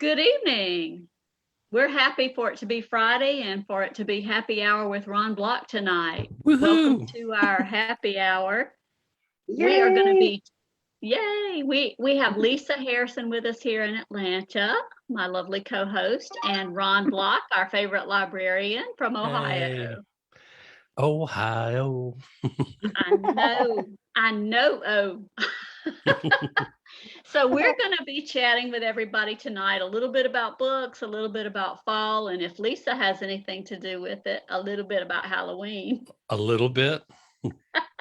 Good evening. We're happy for it to be Friday and for it to be happy hour with Ron Block tonight. Welcome Woohoo! to our happy hour. We are going to Yay! be, yay, we have Lisa Harrison with us here in Atlanta, my lovely co-host, and Ron Block, our favorite librarian from Ohio. Hey, Ohio. I know. So we're going to be chatting with everybody tonight, a little bit about books, a little bit about fall, and if Lisa has anything to do with it, a little bit about Halloween. A little bit.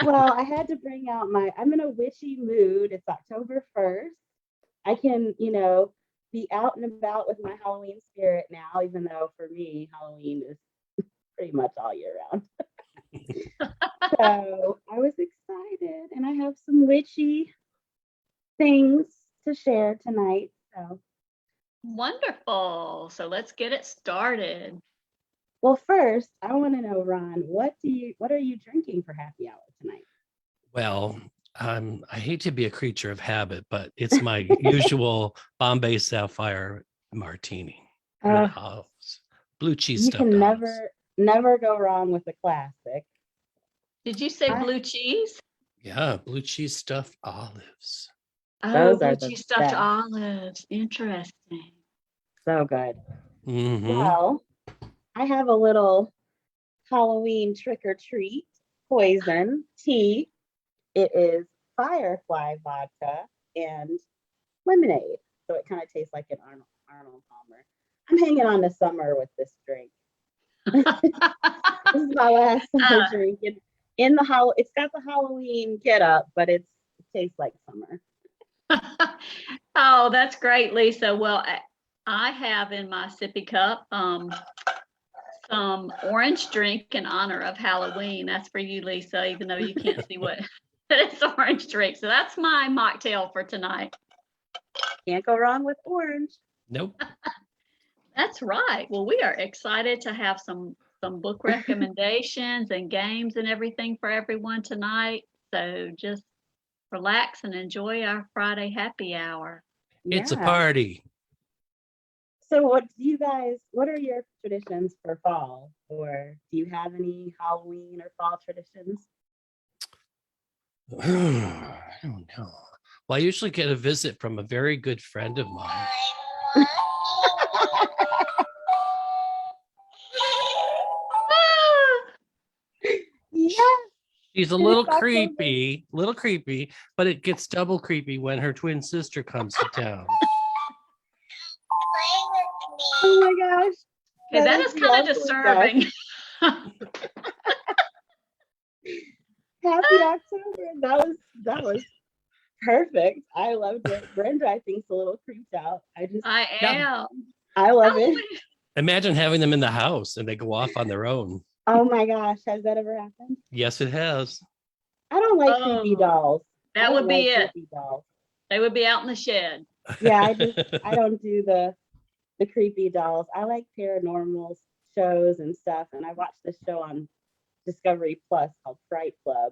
Well, I had to bring out I'm in a witchy mood. It's October 1st. I can, be out and about with my Halloween spirit now, even though for me, Halloween is pretty much all year round. So I was excited and I have some witchy things to share tonight. So, Wonderful. So let's get it started. well, first, I want to know, Ron, what are you drinking for happy hour tonight? Well, I hate to be a creature of habit, but it's my usual Bombay Sapphire martini. Blue cheese You stuffed can olives. never go wrong with a classic. Did you say blue cheese? Yeah, blue cheese stuffed olives. Oh, Those blue are the cheese stuffed best. olives. Interesting. So good. Mm-hmm. Well, I have a little Halloween trick or treat poison tea. It is firefly vodka and lemonade. So it kind of tastes like an Arnold Palmer. I'm hanging on to summer with this drink. This is my last summer drink. It's got the Halloween get up, but it tastes like summer. Oh, that's great, Lisa. Well, I have in my sippy cup some orange drink in honor of Halloween. That's for you, Lisa, even though you can't see what it's orange drink. So that's my mocktail for tonight. Can't go wrong with orange. Nope. That's right. Well, we are excited to have some book recommendations and games and everything for everyone tonight. So just relax and enjoy our Friday happy hour. It's a party. So what are your traditions for fall? Or do you have any Halloween or fall traditions? I don't know. Well, I usually get a visit from a very good friend of mine. Yes. She's a little creepy, but it gets double creepy when her twin sister comes to town. Oh my gosh. Okay, that is kind of disturbing. Happy October. That was perfect. I loved it. Brenda, I think, is a little creeped out. I am. I love it. Imagine having them in the house and they go off on their own. Oh my gosh, has that ever happened? Yes, it has. I don't like creepy dolls. That would be it. Dolls. They would be out in the shed. Yeah, I don't do the creepy dolls. I like paranormal shows and stuff, and I watched this show on Discovery Plus called Fright Club,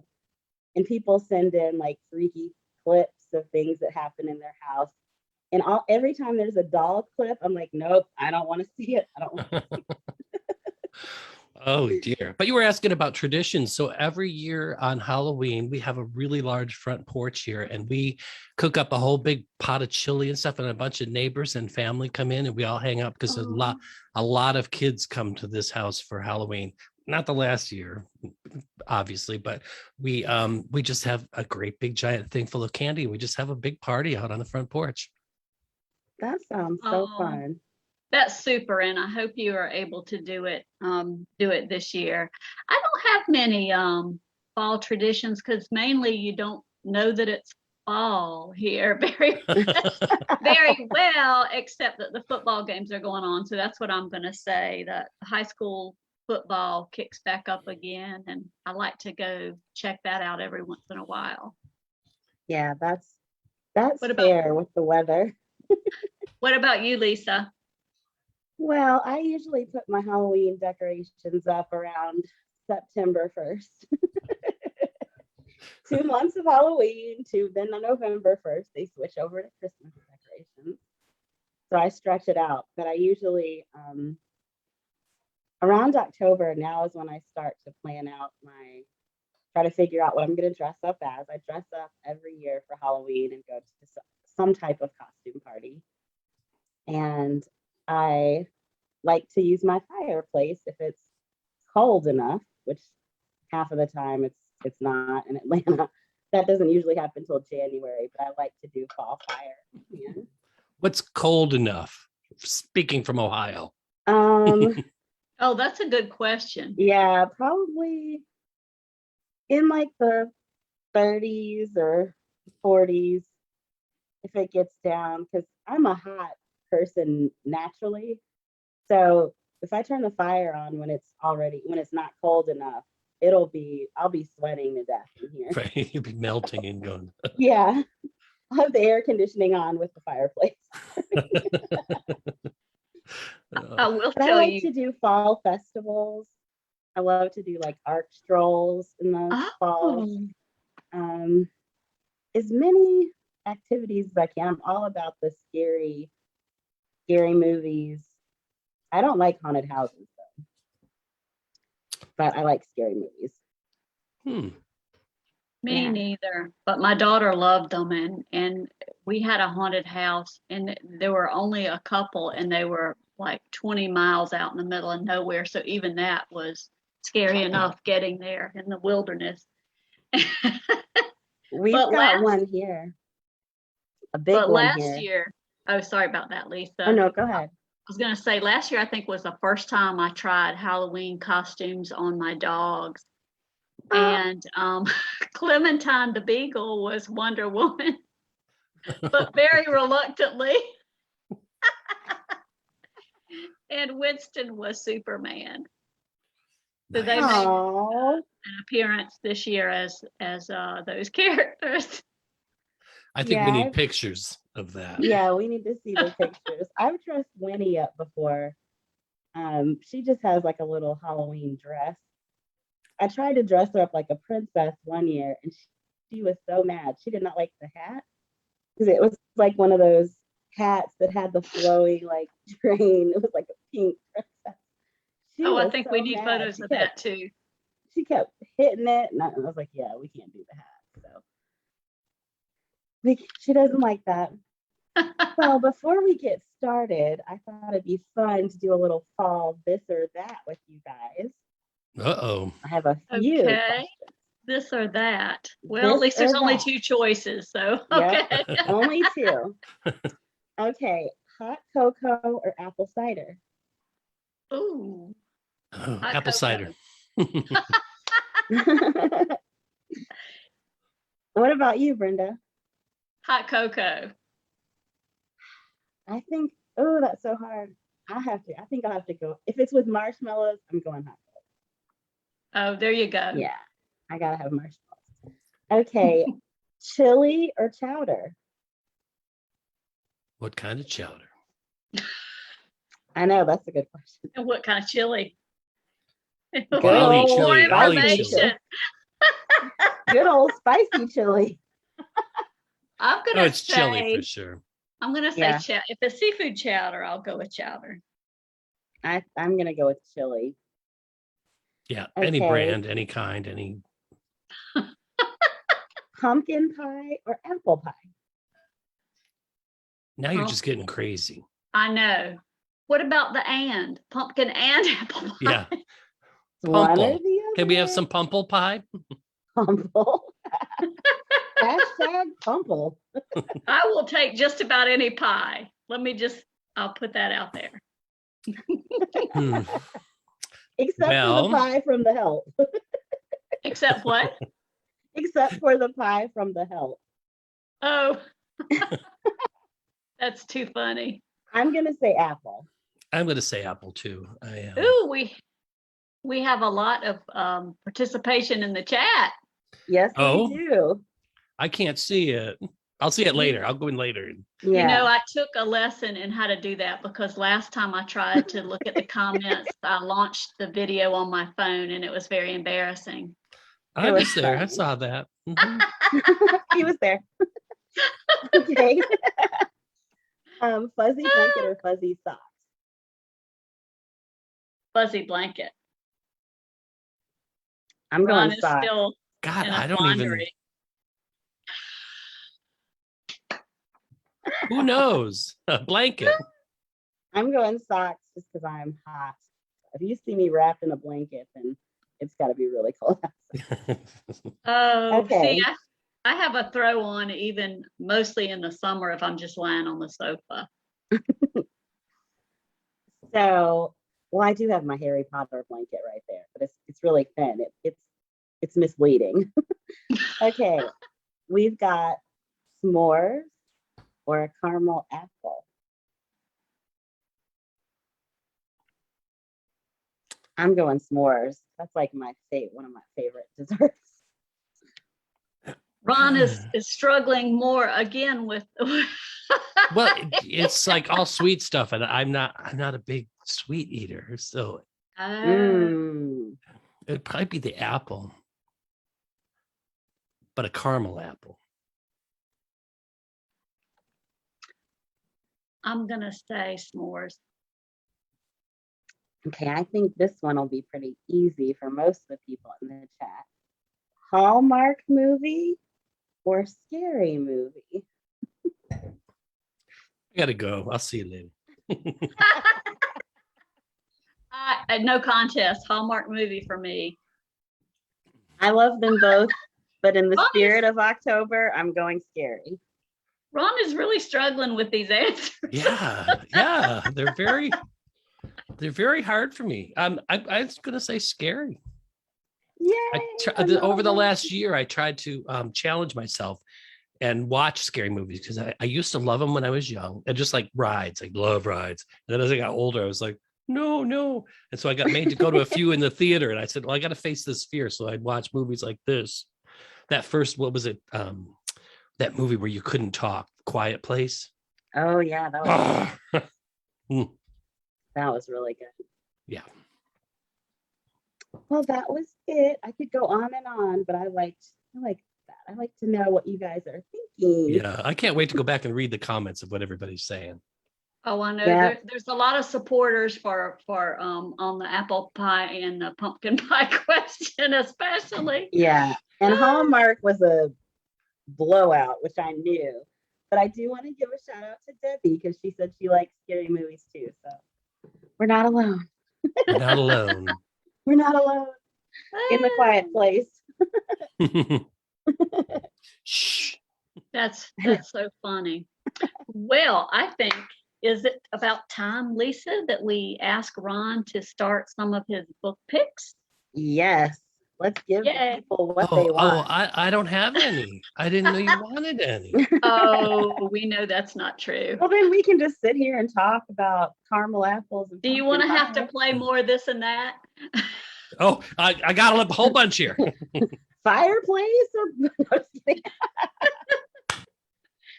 and people send in like freaky clips of things that happen in their house, and every time there's a doll clip, I'm like, nope, I don't want to see it. I don't want to see it. Oh dear. But you were asking about traditions. So every year on Halloween, we have a really large front porch here and we cook up a whole big pot of chili and stuff, and a bunch of neighbors and family come in and we all hang out because a lot of kids come to this house for Halloween. Not the last year, obviously, but we just have a great big giant thing full of candy. We just have a big party out on the front porch. That sounds so fun. That's super, and I hope you are able to do it this year. I don't have many fall traditions because mainly you don't know that it's fall here very very well, except that the football games are going on. So that's what I'm going to say. That high school football kicks back up again, and I like to go check that out every once in a while. Yeah, that's fair with the weather. What about you, Lisa? Well, I usually put my Halloween decorations up around September 1st. 2 months of Halloween, then on November 1st, they switch over to Christmas decorations. So I stretch it out, but I usually around October now is when I start to plan out try to figure out what I'm going to dress up as. I dress up every year for Halloween and go to some type of costume party. And I like to use my fireplace if it's cold enough, which half of the time it's not in Atlanta. That doesn't usually happen until January, but I like to do fall fire. Yeah. What's cold enough? Speaking from Ohio. Oh, that's a good question. Yeah, probably in like the 30s or 40s if it gets down, because I'm a hot person naturally. So if I turn the fire on when it's not cold enough, I'll be sweating to death in here. Right. You'll be melting and going. Yeah. I'll have the air conditioning on with the fireplace. I will But I tell like you. to do fall festivals. I love to do like art strolls in the fall. As many activities as I can. I'm all about the scary movies. I don't like haunted houses though, but I like scary movies. Me Yeah. neither, but my daughter loved them, and we had a haunted house, and there were only a couple, and they were like 20 miles out in the middle of nowhere. So even that was scary enough getting there in the wilderness. We've But got one here, a big But one last here. year, oh, sorry about that, Lisa. Oh no, go ahead. I was going to say last year, I think was the first time I tried Halloween costumes on my dogs. And Clementine the Beagle was Wonder Woman, but very reluctantly. And Winston was Superman. So they made an appearance this year as those characters. I think we need pictures of that. Yeah, we need to see the pictures. I've dressed Winnie up before. She just has like a little Halloween dress. I tried to dress her up like a princess one year, and she was so mad. She did not like the hat because it was like one of those hats that had the flowing like train. It was like a pink princess. I think we need photos of that too. She kept hitting it, and I was like, "Yeah, we can't do the hat." So she doesn't like that. Well, before we get started, I thought it'd be fun to do a little fall this or that with you guys. Uh-oh. I have a few questions. This or that. Well, at least there's only two choices, so okay. Yep, only two. Okay, hot cocoa or apple cider? Ooh. Apple cider. What about you, Brenda? Hot cocoa. I think, that's so hard. I think I'll have to go. If it's with marshmallows, I'm going hot cocoa. Oh, there you go. Yeah, I gotta have marshmallows. Okay, chili or chowder? What kind of chowder? I know, that's a good question. And what kind of chili? I'll eat chili. Good old spicy chili. I'm gonna it's chili for sure. I'm gonna say if it's seafood chowder, I'll go with chowder. I'm gonna go with chili. Yeah, any brand, any kind, any. Pumpkin pie or apple pie? Now you're just getting crazy. I know. What about the pumpkin and apple pie? Yeah. Pumple. Can we have some pumple pie? Pumple. Hashtag pumple. I will take just about any pie. I'll put that out there. Except for the pie from the help. Except what? Except for the pie from the help. Oh, that's too funny. I'm going to say apple. I'm going to say apple too. Ooh, we have a lot of participation in the chat. Yes, we do. I can't see it. I'll see it later. I'll go in later. Yeah. You know, I took a lesson in how to do that because last time I tried to look at the comments, I launched the video on my phone and it was very embarrassing. I was there. I saw that. He was there. Okay. Fuzzy blanket or fuzzy socks? Fuzzy blanket. I'm Ron going is socks. still God, in I a don't even. quandary. Who knows? A blanket. I'm going socks just because I'm hot. If you see me wrapped in a blanket, then it's got to be really cold. Oh, Okay. see, I have a throw on even mostly in the summer if I'm just lying on the sofa. So, well, I do have my Harry Potter blanket right there, but it's really thin. It's misleading. Okay, we've got s'mores or a caramel apple. I'm going s'mores. That's like one of my favorite desserts. Ron is struggling more again with. Well, it's like all sweet stuff, and I'm not a big sweet eater, so it'd probably be the apple, but a caramel apple. I'm gonna say s'mores. Okay, I think this one will be pretty easy for most of the people in the chat. Hallmark movie or scary movie? I gotta go. I'll see you later. No contest. Hallmark movie for me. I love them both, but in the Ron spirit of October, I'm going scary. Ron is really struggling with these answers. Yeah, they're very hard for me. I was gonna say scary. Yay! Over the last year, I tried to challenge myself and watch scary movies because I used to love them when I was young, and just like rides, I love rides. And then as I got older, I was like, no. And so I got made to go to a few in the theater, and I said, well, I got to face this fear. So I'd watch movies like this. That first, what was it? That movie where you couldn't talk, Quiet Place. Oh yeah, that was really good. Yeah. Well, that was it. I could go on and on, but I like that. I like to know what you guys are thinking. Yeah, I can't wait to go back and read the comments of what everybody's saying. Oh, I know. Yeah. There's a lot of supporters for on the apple pie and the pumpkin pie question, especially. Yeah, and Hallmark was a blowout, which I knew. But I do want to give a shout out to Debbie because she said she likes scary movies too. So we're not alone. We're not alone. We're not alone in the quiet place. Shh. That's so funny. Well, I think, is it about time, Lisa, that we ask Ron to start some of his book picks? Yes. Let's give the people what they Oh, want. I don't have any. I didn't know you wanted any. Oh, we know that's not true. Well, then we can just sit here and talk about caramel apples. And Do you want to pumpkin have to pie. play more of this and that? Oh, I got a whole bunch here. Fireplace or no, just kidding.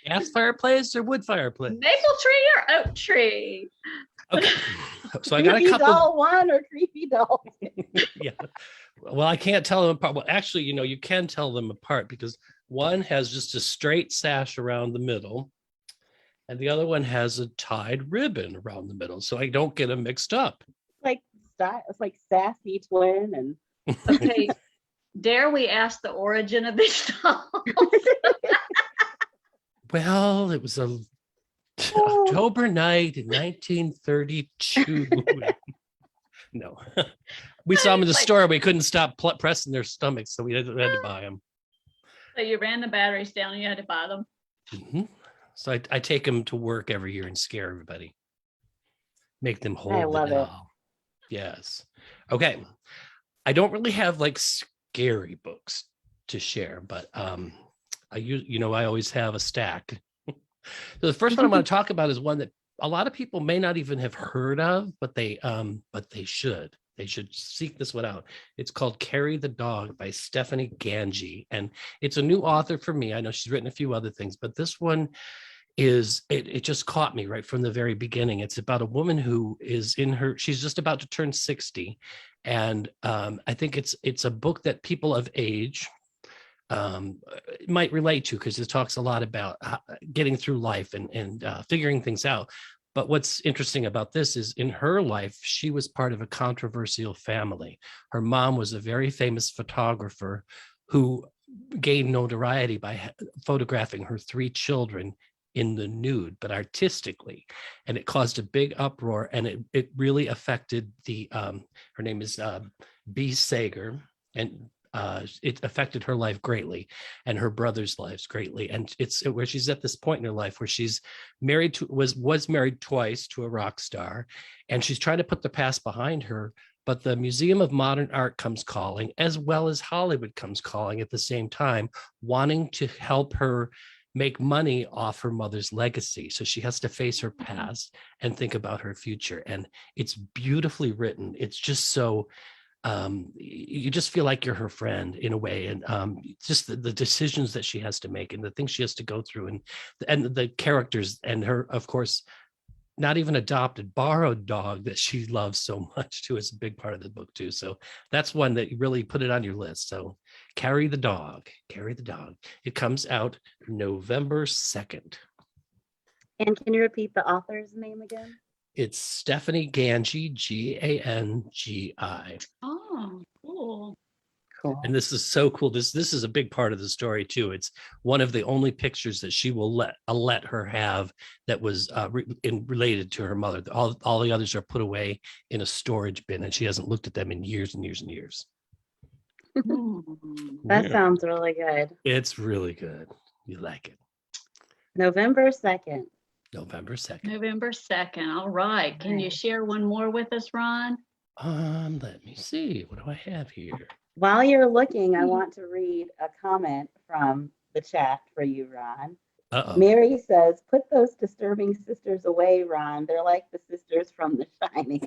Gas fireplace or wood fireplace? Maple tree or oak tree? Okay. So I got a Creepy couple. doll one or creepy doll. Yeah. Well, I can't tell them apart. Well, actually, you can tell them apart because one has just a straight sash around the middle, and the other one has a tied ribbon around the middle, so I don't get them mixed up. It's like sassy twin and Okay. Dare we ask the origin of these dolls? Well, it was a October night in 1932. No, we saw them in the store. We couldn't stop pressing their stomachs, so we had to buy them. So you ran the batteries down and you had to buy them. Mm-hmm. So I take them to work every year and scare everybody. Make them hold the doll. Yes. Okay. I don't really have like scary books to share, but I always have a stack. So the first one I'm going to talk about is one that a lot of people may not even have heard of, but they should. They should seek this one out. It's called Carry the Dog by Stephanie Gange. And it's a new author for me. I know she's written a few other things, but this one it just caught me right from the very beginning. It's about a woman who is she's just about to turn 60. And I think it's a book that people of age might relate to, because it talks a lot about getting through life and figuring things out. But what's interesting about this is in her life, she was part of a controversial family. Her mom was a very famous photographer who gained notoriety by photographing her 3 children in the nude, but artistically. And it caused a big uproar, and it really affected her name is B. Sager, and it affected her life greatly and her brother's lives greatly. And it's where she's at this point in her life where she's married to was married twice to a rock star, and she's trying to put the past behind her. But the Museum of Modern Art comes calling, as well as Hollywood comes calling at the same time, wanting to help her make money off her mother's legacy. So she has to face her past and think about her future. And it's beautifully written. It's just so you just feel like you're her friend in a way, and just the decisions that she has to make and the things she has to go through, and the characters, and her, of course, not even adopted, borrowed dog that she loves so much too is a big part of the book too. So that's one that you really put it on your list. So Carry the Dog. It comes out November 2nd. And can you repeat the author's name again? It's Stephanie Gange, Gangi. Oh, cool. Cool. And this is so cool. This is a big part of the story too. It's one of the only pictures that she will let her have that was related to her mother. All the others are put away in a storage bin, and she hasn't looked at them in years and years and years. That sounds really good. It's really good. You like it. November 2nd. November 2nd. November 2nd. All right. Can you share one more with us, Ron? Let me see. What do I have here? While you're looking, I want to read a comment from the chat for you, Ron. Uh-oh. Mary says, "Put those disturbing sisters away, Ron. They're like the sisters from The Shining."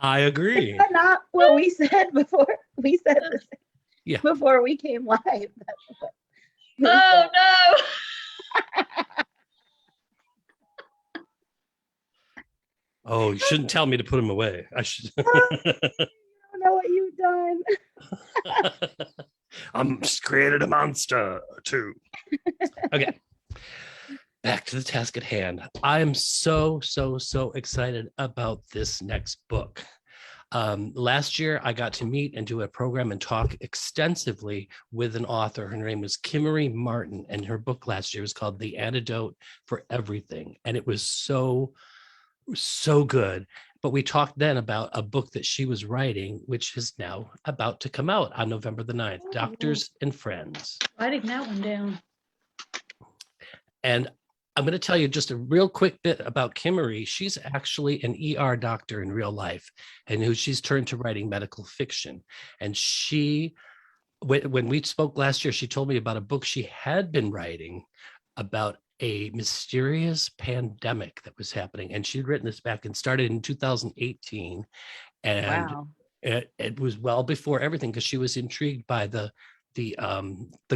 I agree. Is that not what we said before? We said this before we came live. That's what we Oh, said. no. Oh, you shouldn't tell me to put them away. I should. I don't know what you've done. I'm just created a monster too. Okay. Back to the task at hand. I'm so excited about this next book. Last year, I got to meet and do a program and talk extensively with an author. Her name was Kimmery Martin, and her book last year was called The Antidote for Everything. And it was so good. But we talked then about a book that she was writing, which is now about to come out on November the 9th, Doctors and Friends. Writing that one down. And I'm going to tell you just a real quick bit about Kimmery. She's actually an ER doctor in real life, and who she's turned to writing medical fiction. And she, when we spoke last year, she told me about a book she had been writing about a mysterious pandemic that was happening. And she'd written this back and started in 2018. And Wow. it was well before everything, because she was intrigued by the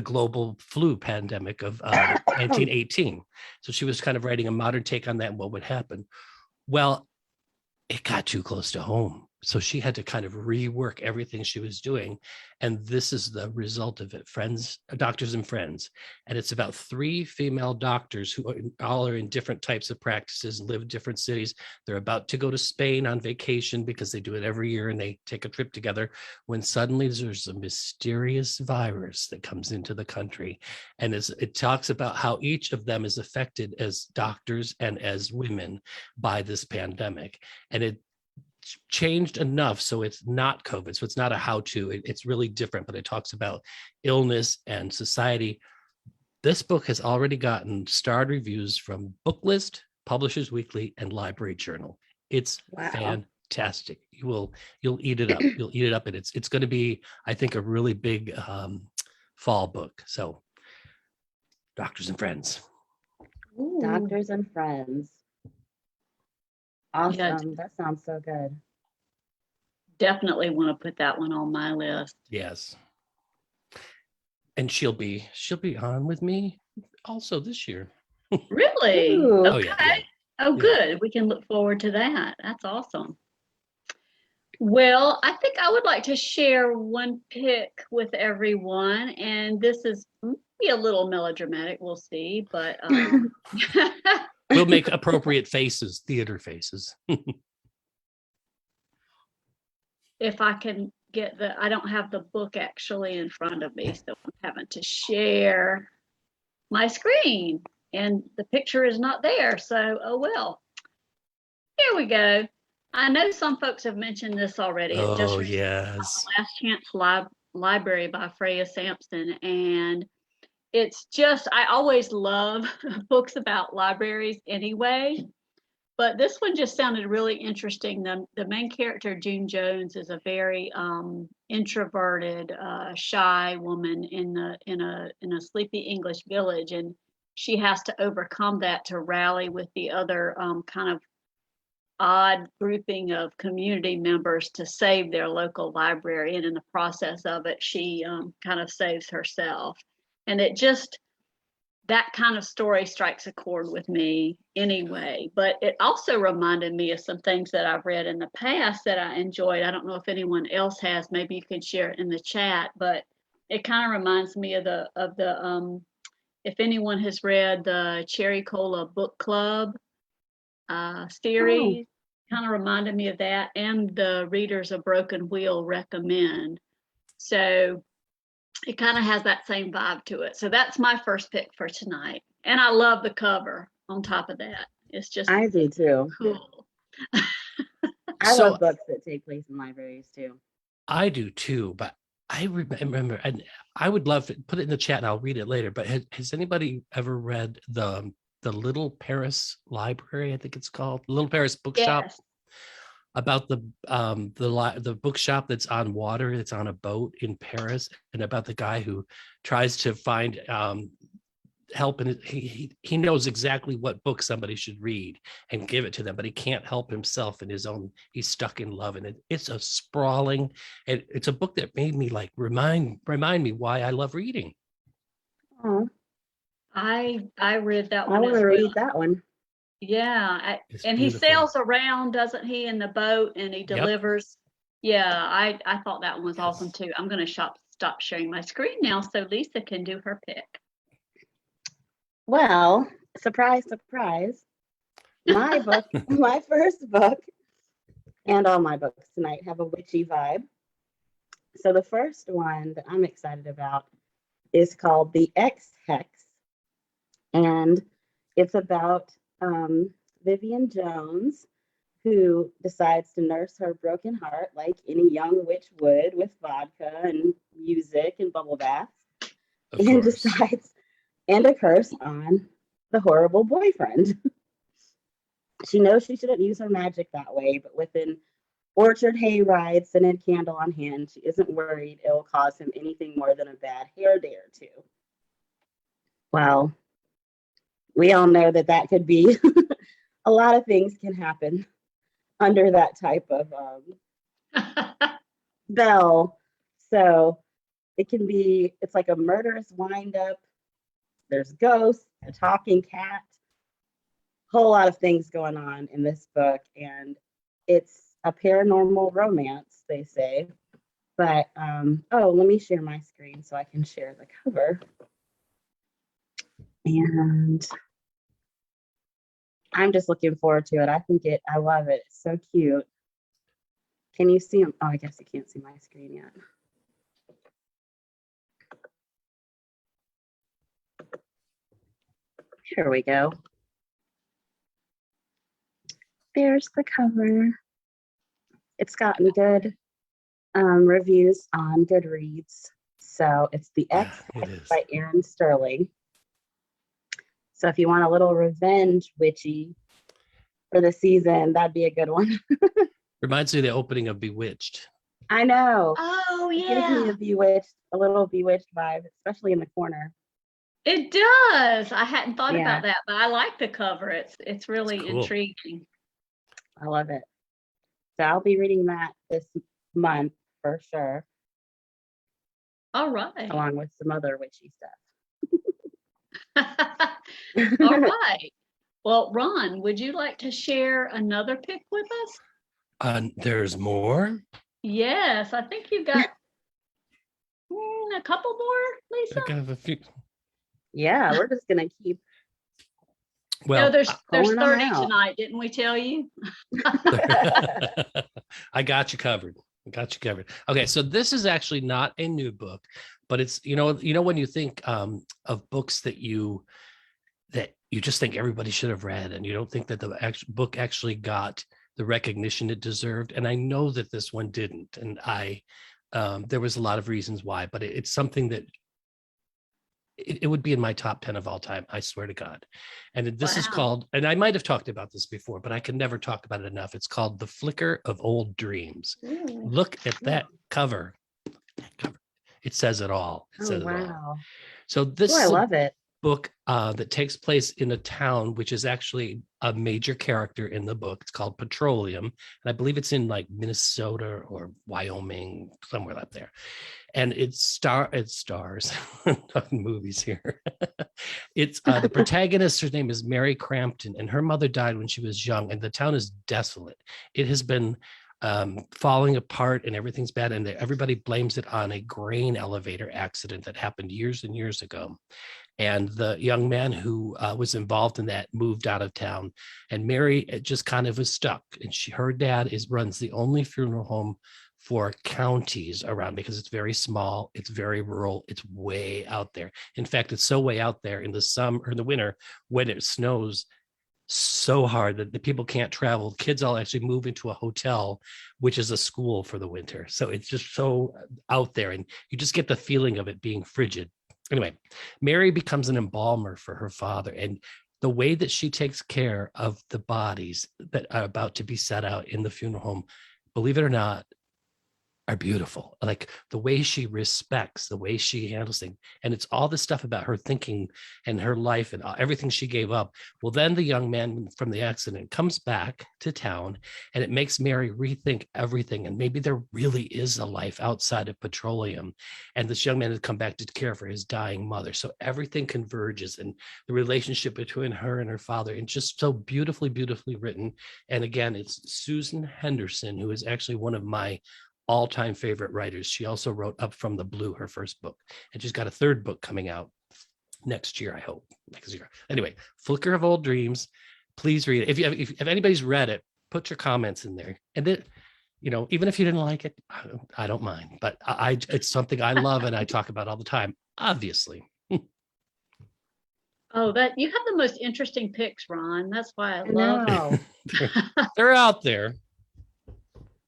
global flu pandemic of 1918. So she was kind of writing a modern take on that and what would happen. Well, it got too close to home. So she had to kind of rework everything she was doing. And this is the result of it, Doctors and Friends. And it's about 3 female doctors who all are in different types of practices, live in different cities. They're about to go to Spain on vacation because they do it every year, and they take a trip together, when suddenly there's a mysterious virus that comes into the country. And it talks about how each of them is affected as doctors and as women by this pandemic. And it changed enough so it's not COVID, so it's not a how-to. It's really different, but it talks about illness and society. This book has already gotten starred reviews from Booklist, Publishers Weekly, and Library Journal. It's fantastic. You'll eat it up. You'll eat it up, and it's going to be, I think, a really big fall book. So, Doctors and Friends. Ooh. Doctors and Friends. Awesome. Yeah. That sounds so good. Definitely want to put that one on my list. Yes. And she'll be on with me also this year. Really? Ooh. Okay. Oh, yeah. Oh, good. We can look forward to that. That's awesome. Well, I think I would like to share one pick with everyone, and this is maybe a little melodramatic. We'll see, but We'll make appropriate faces, theater faces. if I can get I don't have the book actually in front of me, so I'm having to share my screen, and the picture is not there. So, oh well. Here we go. I know some folks have mentioned this already. It just Oh, yes. Last Chance Library by Freya Sampson. And it's just, I always love books about libraries anyway. But this one just sounded really interesting. The main character, June Jones, is a very introverted, shy woman in a sleepy English village, and she has to overcome that to rally with the other kind of odd grouping of community members to save their local library. And in the process of it, she kind of saves herself. And it just, that kind of story strikes a chord with me anyway. But it also reminded me of some things that I've read in the past that I enjoyed. I don't know if anyone else has, maybe you can share it in the chat, but it kind of reminds me of the if anyone has read the Cherry Cola Book Club series, kind of reminded me of that, and the Readers of Broken Wheel recommend. So it kind of has that same vibe to it. So that's my first pick for tonight. And I love the cover on top of that. It's just I do too. Cool. I love books that take place in libraries too. I do too, but I remember, and I would love to put it in the chat and I'll read it later, but has anybody ever read the Little Paris Library, I think it's called, Little Paris Bookshop? Yes. About the bookshop that's on water, it's on a boat in Paris, and about the guy who tries to find help, and he knows exactly what book somebody should read and give it to them, but he can't help himself in his own. He's stuck in love, and it's a sprawling. It's a book that made me like remind me why I love reading. Oh, I read that one. I want to read that one. Yeah, and beautiful. he sails around, doesn't he, in the boat, and he delivers. Yep. Yeah, I thought that one was awesome too. I'm going to stop sharing my screen now so Lisa can do her pick. Well, surprise, surprise. My book, my first book, and all my books tonight have a witchy vibe. So the first one that I'm excited about is called the X Hex, and it's about Vivian Jones, who decides to nurse her broken heart like any young witch would, with vodka and music and bubble baths, and decides and a curse on the horrible boyfriend. She knows she shouldn't use her magic that way, but with an orchard hayride, scented candle on hand, she isn't worried it will cause him anything more than a bad hair day or two. Well, we all know that could be a lot of things can happen under that type of spell. So it's like a murderous windup. There's ghosts, a talking cat, whole lot of things going on in this book, and it's a paranormal romance, they say. But let me share my screen so I can share the cover. And I'm just looking forward to it. I love it. It's so cute. Can you see them? Oh, I guess you can't see my screen yet. Here we go. There's the cover. It's gotten good reviews on Goodreads. So it's the X Hex by Erin Sterling. So if you want a little revenge witchy for the season, that'd be a good one. Reminds me of the opening of Bewitched. I know. Oh, yeah. It gives me a little Bewitched vibe, especially in the corner. It does. I hadn't thought about that, but I like the cover. It's really cool. Intriguing. I love it. So I'll be reading that this month for sure. All right. Along with some other witchy stuff. All right. Well, Ron, would you like to share another pick with us? There's more. Yes, I think you've got a couple more, Lisa. I have a few. Yeah, we're just gonna keep. Well, No, there's pulling them 30 out. tonight, didn't we tell you? I got you covered. Okay, so this is actually not a new book, but it's when you think of books that you just think everybody should have read, and you don't think that the book actually got the recognition it deserved. And I know that this one didn't, and there was a lot of reasons why, but it's something that it would be in my top 10 of all time, I swear to God. And this is called, and I might have talked about this before, but I can never talk about it enough. It's called The Flicker of Old Dreams. Ooh. Look at that cover. It says it all. It says it all. So this I love it. book that takes place in a town, which is actually a major character in the book. It's called Petroleum. And I believe it's in like Minnesota or Wyoming, somewhere up there. And it stars talking movies here. It's the protagonist, her name is Mary Crampton, and her mother died when she was young, and the town is desolate. It has been falling apart and everything's bad, and everybody blames it on a grain elevator accident that happened years and years ago. And the young man who was involved in that moved out of town, and Mary just kind of was stuck. And her dad runs the only funeral home for counties around, because it's very small, it's very rural, it's way out there. In fact, it's so way out there in the summer or in the winter when it snows so hard that the people can't travel. Kids all actually move into a hotel, which is a school for the winter. So it's just so out there, and you just get the feeling of it being frigid. Anyway, Mary becomes an embalmer for her father, and the way that she takes care of the bodies that are about to be set out in the funeral home, believe it or not, are beautiful. Like the way she respects, the way she handles things. And it's all this stuff about her thinking and her life and everything she gave up. Well, then the young man from the accident comes back to town, and it makes Mary rethink everything. And maybe there really is a life outside of Petroleum. And this young man has come back to care for his dying mother. So everything converges, and the relationship between her and her father, and just so beautifully, beautifully written. And again, it's Susan Henderson, who is actually one of my all-time favorite writers. She also wrote Up from the Blue, her first book, and she's got a third book coming out next year, I hope. Next year. Anyway, Flicker of Old Dreams. Please read it. If anybody's read it, put your comments in there. And then, even if you didn't like it, I don't mind. But it's something I love and I talk about all the time, obviously. Oh, that you have the most interesting picks, Ron. That's why I love it. They're out there.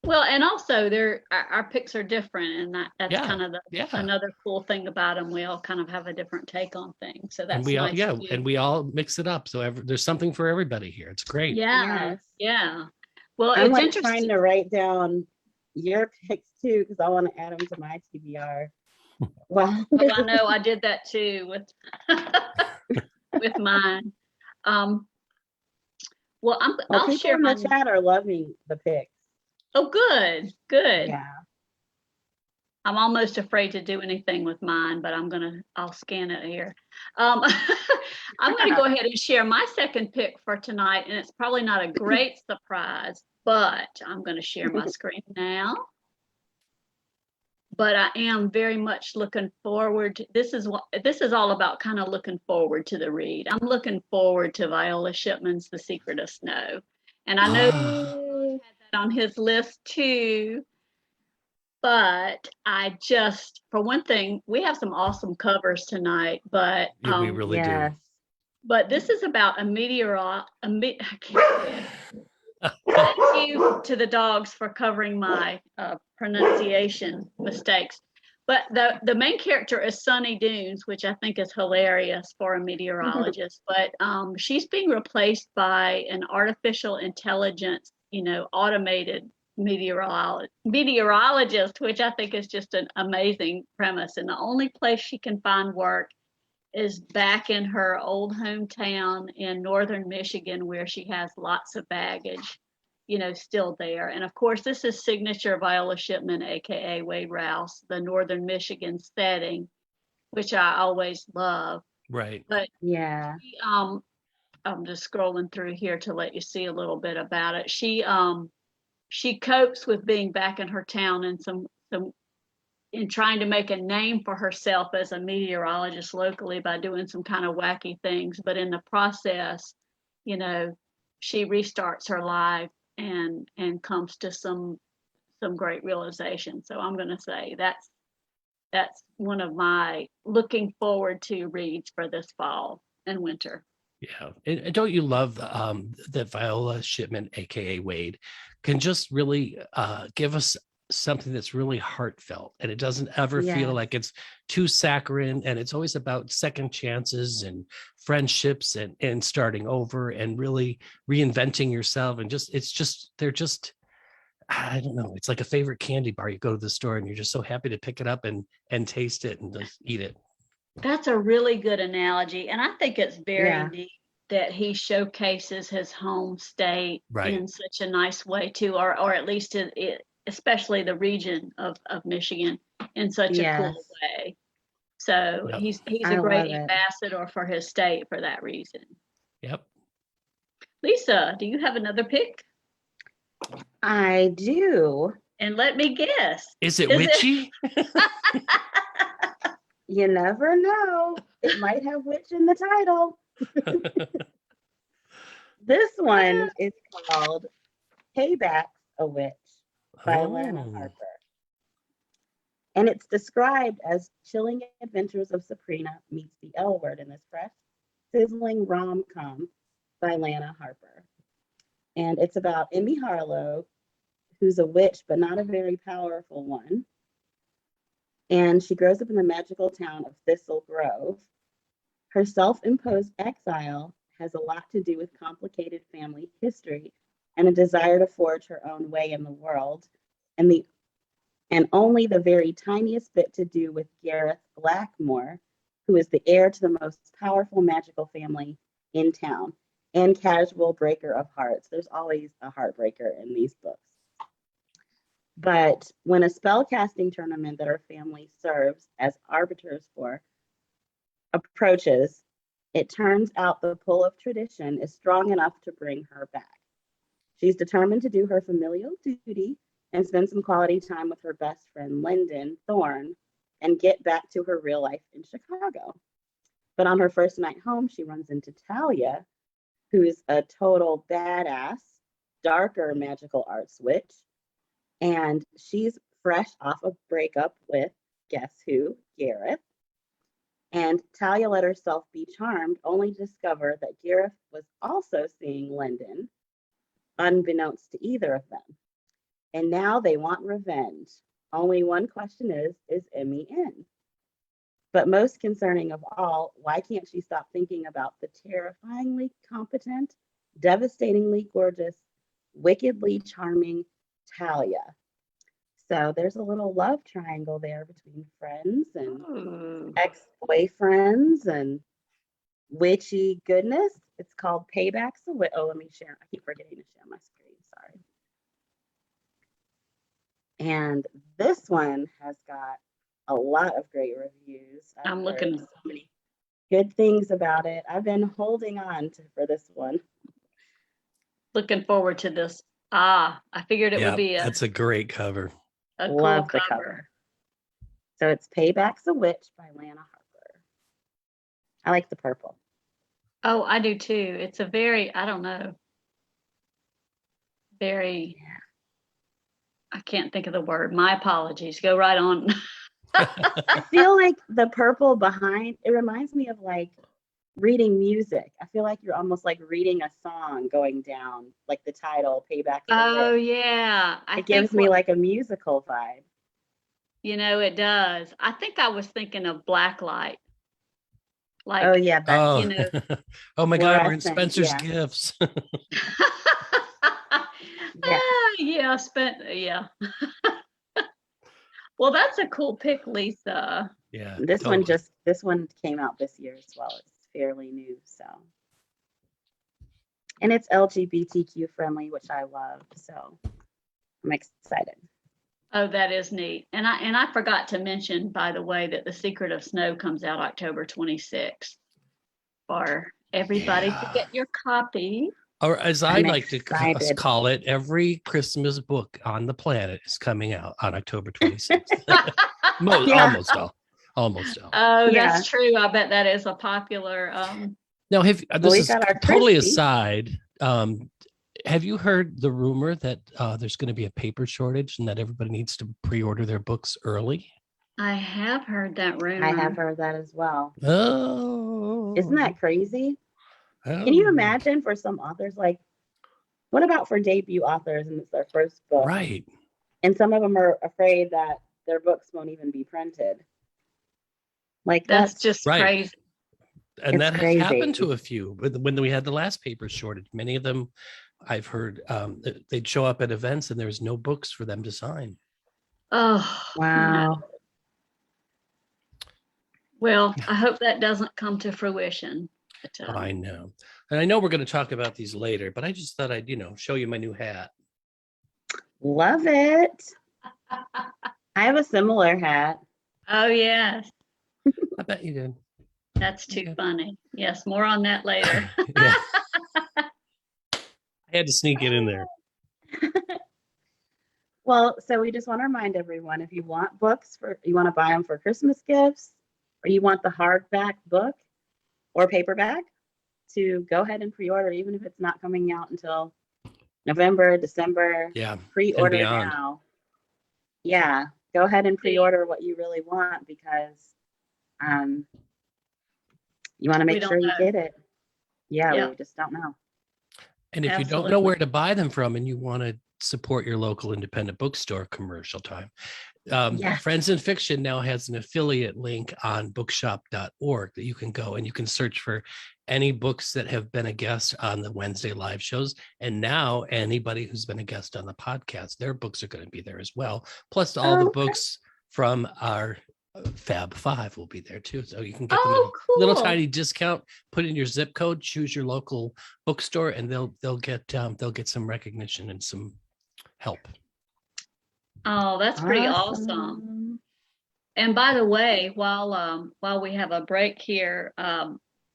Well, and also our picks are different, and that's kind of another cool thing about them. We all kind of have a different take on things, so that's nice. And we all mix it up. So there's something for everybody here. It's great. Yeah. Well, I'm it's interesting. trying to write down your picks too, because I want to add them to my TBR. Wow. Oh, I know. I did that too with with mine. Well, I'll share in the chat are loving the picks. Oh, good. Yeah. I'm almost afraid to do anything with mine, but I'll scan it here. I'm going to go ahead and share my second pick for tonight, and it's probably not a great surprise, but I'm going to share my screen now. But I am very much looking forward to, this is all about kind of looking forward to the read. I'm looking forward to Viola Shipman's The Secret of Snow. And I know on his list too, but for one thing, we have some awesome covers tonight, but we really do. But this is about Thank you to the dogs for covering my pronunciation mistakes. But the main character is Sunny Dunes, which I think is hilarious for a meteorologist. But she's being replaced by an artificial intelligence, automated meteorologist, which I think is just an amazing premise. And the only place she can find work is back in her old hometown in northern Michigan, where she has lots of baggage, still there. And of course, this is signature Viola Shipman, aka Wade Rouse, the northern Michigan setting, which I always love. Right. But yeah, I'm just scrolling through here to let you see a little bit about it. She she copes with being back in her town and some in trying to make a name for herself as a meteorologist locally by doing some kind of wacky things. But in the process, she restarts her life and comes to some great realization. So I'm going to say that's one of my looking forward to reads for this fall and winter. Yeah. And don't you love that Viola Shipman, aka Wade, can just really give us something that's really heartfelt, and it doesn't ever feel like it's too saccharine, and it's always about second chances and friendships and starting over and really reinventing yourself. And they're just I don't know, it's like a favorite candy bar. You go to the store and you're just so happy to pick it up and taste it and just eat it. That's a really good analogy, and I think it's very neat that he showcases his home state in such a nice way too, or at least especially the region of Michigan in such a cool way. So he's a great ambassador for his state for that reason. Yep. Lisa, do you have another pick? I do. And let me guess. Is it witchy? You never know. It might have witch in the title. This one is called Payback's a Witch by Lana Harper. And it's described as chilling adventures of Sabrina meets the L Word in this fresh, sizzling rom-com by Lana Harper. And it's about Emmy Harlow, who's a witch, but not a very powerful one. And she grows up in the magical town of Thistle Grove. Her self-imposed exile has a lot to do with complicated family history and a desire to forge her own way in the world, and only the very tiniest bit to do with Gareth Blackmore, who is the heir to the most powerful magical family in town and casual breaker of hearts. There's always a heartbreaker in these books. But when a spellcasting tournament that her family serves as arbiters for approaches, it turns out the pull of tradition is strong enough to bring her back. She's determined to do her familial duty and spend some quality time with her best friend, Lyndon Thorne, and get back to her real life in Chicago. But on her first night home, she runs into Talia, who's a total badass, darker magical arts witch. And she's fresh off a breakup with, guess who, Gareth. And Talia let herself be charmed, only to discover that Gareth was also seeing Lyndon, unbeknownst to either of them. And now they want revenge. Only one question is Emmy in? But most concerning of all, why can't she stop thinking about the terrifyingly competent, devastatingly gorgeous, wickedly charming Talia? So there's a little love triangle there between friends and ex-boyfriends and witchy goodness. It's called Payback's a Witch. Oh, let me share. I keep forgetting to share my screen. Sorry. And this one has got a lot of great reviews. I'm looking so many good things about it. I've been holding on for this one. Looking forward to this. I figured it would be that's a great cover. A Love cool the cover. So it's Payback's a Witch by Lana Harper. I like the purple. Oh, I do too. It's a very, I don't know, very, I can't think of the word. My apologies. Go right on. I feel like the purple behind, it reminds me of like reading music. I feel like you're almost like reading a song going down, like the title, Payback's a Witch. Yeah. It gives me like a musical vibe. It does. I think I was thinking of Blacklight. Like, oh yeah, oh my God, we're in Spencer's Gifts. yeah. Well, that's a cool pick, Lisa. Yeah. This one came out this year as well. It's fairly new, so. And it's LGBTQ friendly, which I love, so I'm excited. Oh, that is neat. And I forgot to mention, by the way, that The Secret of Snow comes out October 26th for everybody to get your copy. Or as I I'm like to excited. call it, every Christmas book on the planet is coming out on October 26th. Yeah. Almost all. Almost all. Oh, Yeah. that's true. I bet that is a popular. Now, Well, this we is got our totally Christie. aside. Have you heard the rumor that there's going to be a paper shortage and that everybody needs to pre-order their books early? I have heard that rumor. I have heard that as well. Oh, Isn't that crazy? Can you imagine for some authors, like, what about for debut authors and it's their first book? Right. And some of them are afraid that their books won't even be printed. Like That's just right. crazy. And It's that has crazy. happened to a few. When we had the last paper shortage, many of them, I've heard, they'd show up at events and there was no books for them to sign. Oh, Wow. no. Well, I hope that doesn't come to fruition. But, I know. And I know we're going to talk about these later, but I just thought I'd, show you my new hat. Love it. I have a similar hat. Oh, yes. I bet you did. That's too funny. Yes, more on that later. Yeah. I had to sneak it in there. Well, so we just want to remind everyone, if you want books you want to buy them for Christmas gifts, or you want the hardback book or paperback, to go ahead and pre-order, even if it's not coming out until November, December. Yeah. Pre-order now. Yeah, go ahead and pre-order what you really want, because you want to make sure you get it. Yeah, we just don't know. And if you don't know where to buy them from and you want to support your local independent bookstore, commercial time, Friends in Fiction now has an affiliate link on bookshop.org that you can go and you can search for any books that have been a guest on the Wednesday live shows. And now anybody who's been a guest on the podcast, their books are going to be there as well. Plus all the books from our Fab Five will be there too. So you can get them at a little tiny discount, put in your zip code, choose your local bookstore, and they'll get some recognition and some help. Oh, that's pretty awesome. And by the way, while we have a break here,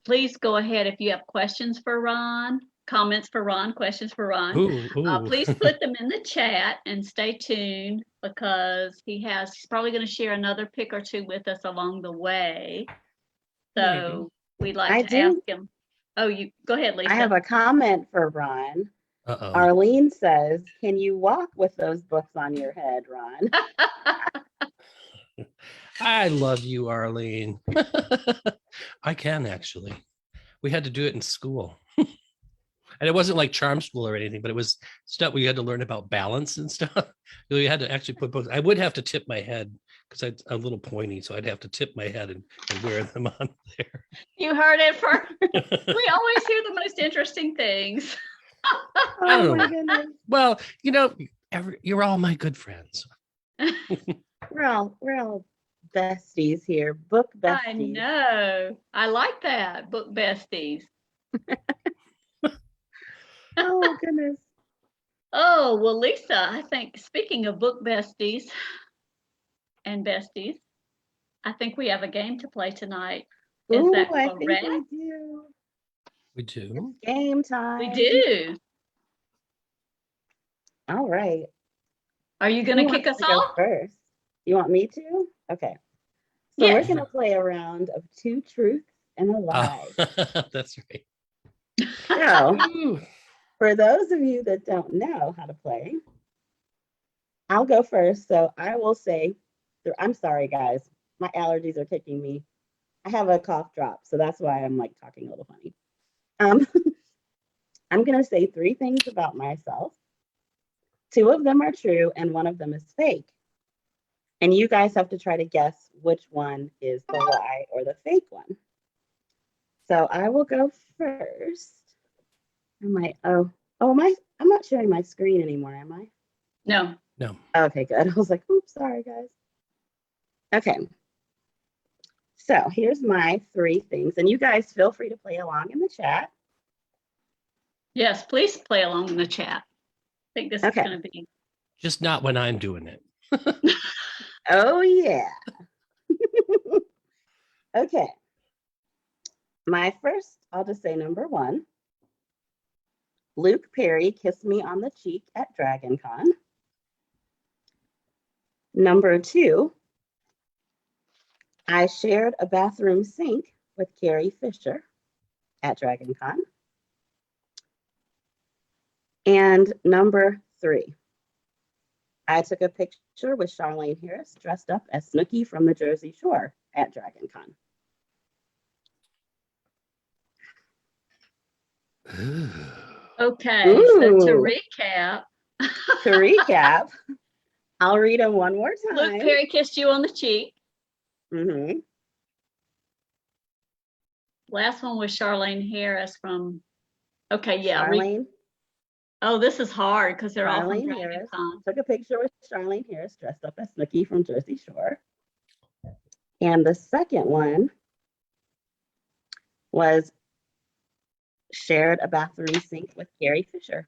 please go ahead if you have questions for Ron, comments for Ron, questions for Ron. Please put them in the chat and stay tuned, because he's probably going to share another pick or two with us along the way. So we'd like to ask him. Oh, you go ahead, Lisa. I have a comment for Ron. Uh-oh. Arlene says, "Can you walk with those books on your head, Ron?" I love you, Arlene. I can actually. We had to do it in school. And it wasn't like charm school or anything, but it was stuff we had to learn about balance and stuff. We had to actually put books. I would have to tip my head because I'm a little pointy, so I'd have to tip my head and wear them on there. You heard it first. We always hear the most interesting things. Oh my goodness. Well, you're all my good friends. We're all besties here. Book besties. I know. I like that. Book besties. Oh goodness. Oh, well, Lisa, I think, speaking of book besties and besties, I think we have a game to play tonight. Is that correct? I think we do. We do. It's game time. We do. All right. Are you going to kick us off? First. You want me to? Okay. So we're going to play a round of 2 truths and a lie. That's right. So, for those of you that don't know how to play, I'll go first. So I will say, I'm sorry, guys. My allergies are kicking me. I have a cough drop, so that's why I'm like talking a little funny. I'm going to say 3 things about myself. 2 of them are true and 1 of them is fake. And you guys have to try to guess which one is the lie or the fake one. So I will go first. I'm not sharing my screen anymore, am I? No. Okay, good. I was like, oops, sorry, guys. Okay. So here's my 3 things. And you guys feel free to play along in the chat. Yes, please play along in the chat. I think this is going to be. Just not when I'm doing it. Oh, yeah. Okay. My first, I'll just say number 1. Luke Perry kissed me on the cheek at Dragon Con. Number 2, I shared a bathroom sink with Carrie Fisher at Dragon Con. And number 3, I took a picture with Charlene Harris dressed up as Snooki from the Jersey Shore at Dragon Con. Okay, so to Ooh. recap, To recap, I'll read them one more Luke time. Perry kissed you on the cheek. Mm-hmm. Last one was Charlene Harris from. Okay, yeah. Charlene, Oh, this is hard because they're all from Charlene Dragon Harris. Con. Took a picture with Charlene Harris dressed up as Snooki from Jersey Shore. And the second one was shared a bathroom sink with Carrie Fisher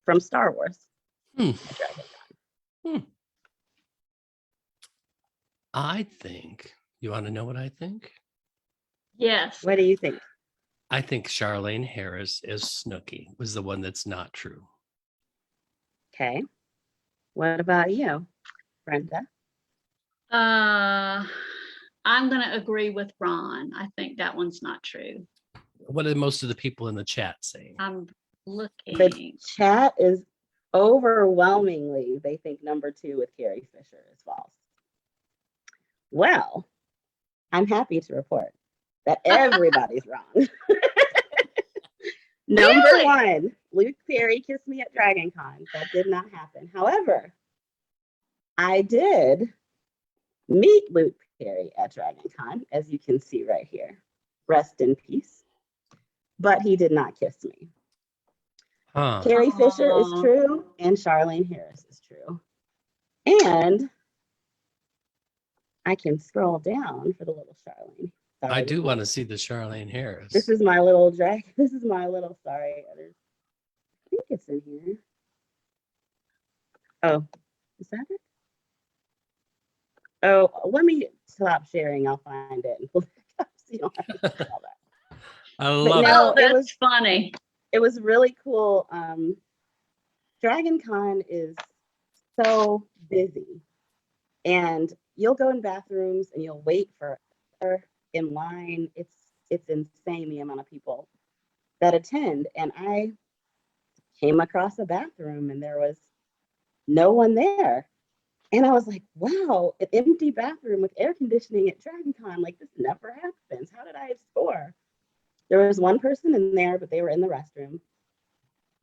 from Star Wars. I think, you want to know what I think? Yes. What do you think? I think Charlene Harris is Snooki was the one that's not true. Okay. What about you, Brenda? I'm going to agree with Ron. I think that one's not true. What are most of the people in the chat saying? I'm looking. The chat is overwhelmingly, they think number 2 with Carrie Fisher is false. Well, I'm happy to report that everybody's wrong. Number Really? 1, Luke Perry kissed me at Dragon Con. That did not happen. However, I did meet Luke Perry at Dragon Con, as you can see right here. Rest in peace. But he did not kiss me. Huh. Carrie Fisher is Aw. true, and Charlene Harris is true. And I can scroll down for the little Charlene. Sorry, I do want to see the Charlene Harris. This is my little drag. This is my little, sorry. I think it's in here. Oh, is that it? Oh, let me stop sharing. I'll find it and pull it up so you don't have to see all that. I But love no, Oh, that's funny. it was really cool. Dragon Con is so busy, and you'll go in bathrooms and you'll wait for in line. It's insane the amount of people that attend. And I came across a bathroom and there was no one there. And I was like, wow, an empty bathroom with air conditioning at Dragon Con, like this never happens. How did I score? There was one person in there, but they were in the restroom.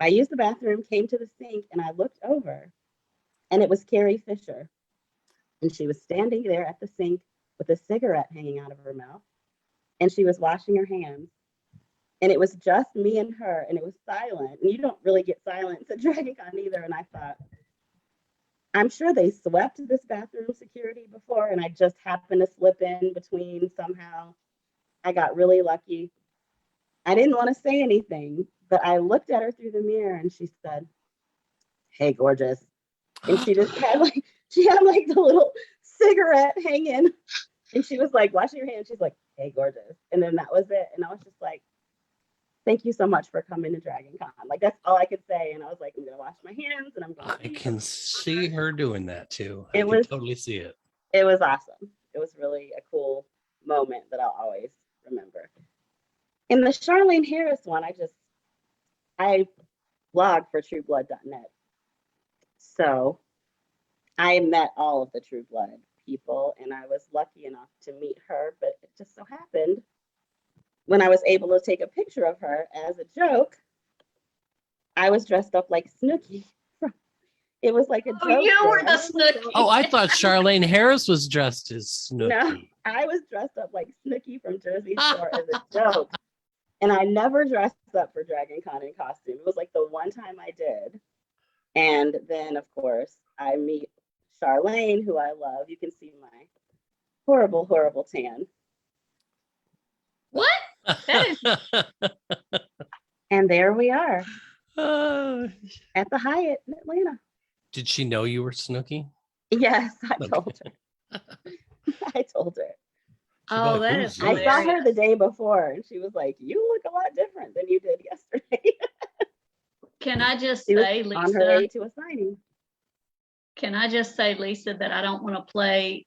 I used the bathroom, came to the sink, and I looked over, and it was Carrie Fisher. And she was standing there at the sink with a cigarette hanging out of her mouth, and she was washing her hands. And it was just me and her, and it was silent. And you don't really get silence at Dragon Con either. And I thought, I'm sure they swept this bathroom security before, and I just happened to slip in between somehow. I got really lucky. I didn't want to say anything, but I looked at her through the mirror and she said, "Hey, gorgeous." And she just had like the little cigarette hanging, and she was like washing her hands. She's like, "Hey, gorgeous." And then that was it. And I was just like, thank you so much for coming to Dragon Con. Like, that's all I could say. And I was like, I'm going to wash my hands and I'm going to. I can see her doing that too. I It can was- totally see it. It was awesome. It was really a cool moment that I'll always remember. In the Charlene Harris one, I blog for trueblood.net. So I met all of the True Blood people, and I was lucky enough to meet her, but it just so happened when I was able to take a picture of her as a joke, I was dressed up like Snooki. It was like a Oh, joke. you were thing. the Snooki. Oh, I thought Charlene Harris was dressed as Snooki. No, I was dressed up like Snooki from Jersey Shore as a joke. And I never dressed up for Dragon Con in costume. It was like the one time I did. And then, of course, I meet Charlene, who I love. You can see my horrible, horrible tan. What? That is And there we are Uh, at the Hyatt in Atlanta. did she know you were Snooki? Yes, I Okay. told her. I told her. Oh, like, that "Who's is this?" I saw her hilarious. the day before, and she was like, "You look a lot different than you did yesterday." Can I just She was say, on her Lisa? way to a signing. Can I just say, Lisa, that I don't want to play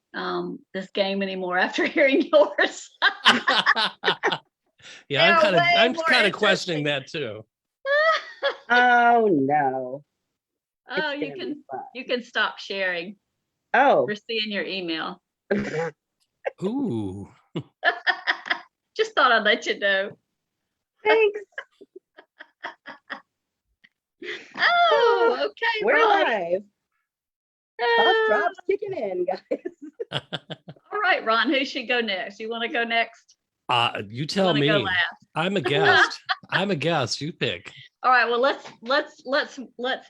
this game anymore after hearing yours? Yeah, They're way I'm more kind of questioning that too. Oh no. Oh, It's gonna be fun. you can stop sharing. Oh. We're seeing your email. Ooh. Just thought I'd let you know. Thanks. Oh, okay, We're Ron. live. Pop drops kicking in, guys. All right, Ron, who should go next? You want to go next? You tell Wanna go me. last? I'm a guest. I'm a guest. You pick. All right, well, let's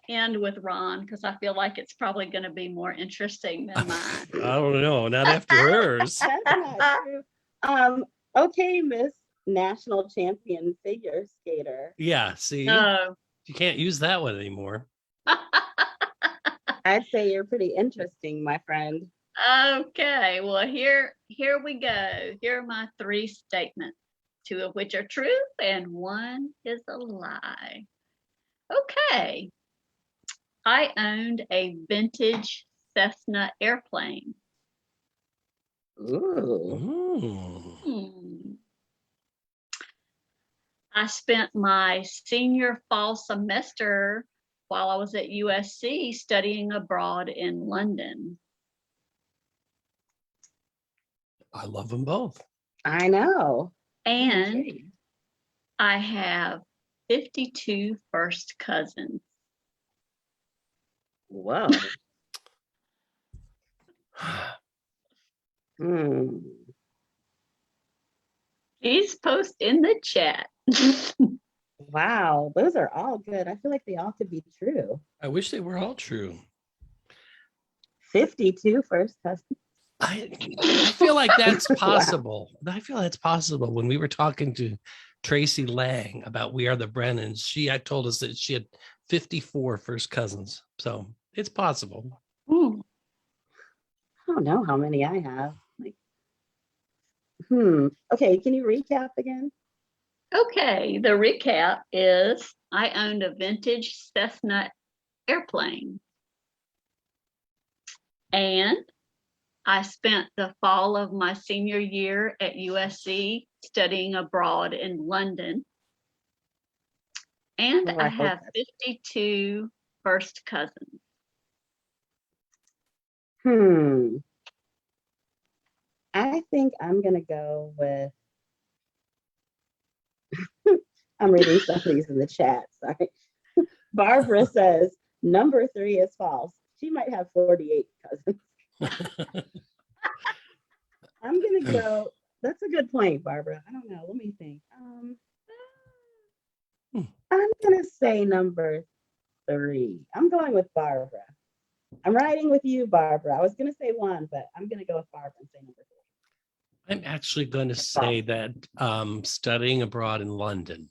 end with Ron, because I feel like it's probably going to be more interesting than mine. I don't know. Not after hers. That's not true. Okay, Miss National Champion Figure Skater. Yeah. See, Oh, you can't use that one anymore. I'd say you're pretty interesting, my friend. okay. Well, here we go. Here are my 3 statements, 2 of which are true and 1 is a lie. Okay. I owned a vintage Cessna airplane. Ooh. Ooh. I spent my senior fall semester while I was at USC studying abroad in London. I love them both. I know. And I have 52 first cousins. Whoa. Hmm. Please post in the chat. Wow, those are all good. I feel like they all could be true. I wish they were all true. 52 first cousins. I feel like that's possible. I feel that's possible. When we were talking to Tracy Lang about We Are the Brennans, she had told us that she had 54 first cousins. So it's possible. Ooh. I don't know how many I have. Okay, can you recap again? Okay, the recap is I owned a vintage Cessna airplane. And I spent the fall of my senior year at USC studying abroad in London. And I have 52 first cousins. I think I'm going to go with, I'm reading some of these in the chat, sorry. Barbara says, number 3 is false. She might have 48 cousins. I'm going to go, that's a good point, Barbara. I don't know, let me think. I'm going to say number 3. I'm going with Barbara. I'm riding with you, Barbara. I was going to say 1, but I'm going to go with Barbara and say number 3. I'm actually going to say that studying abroad in London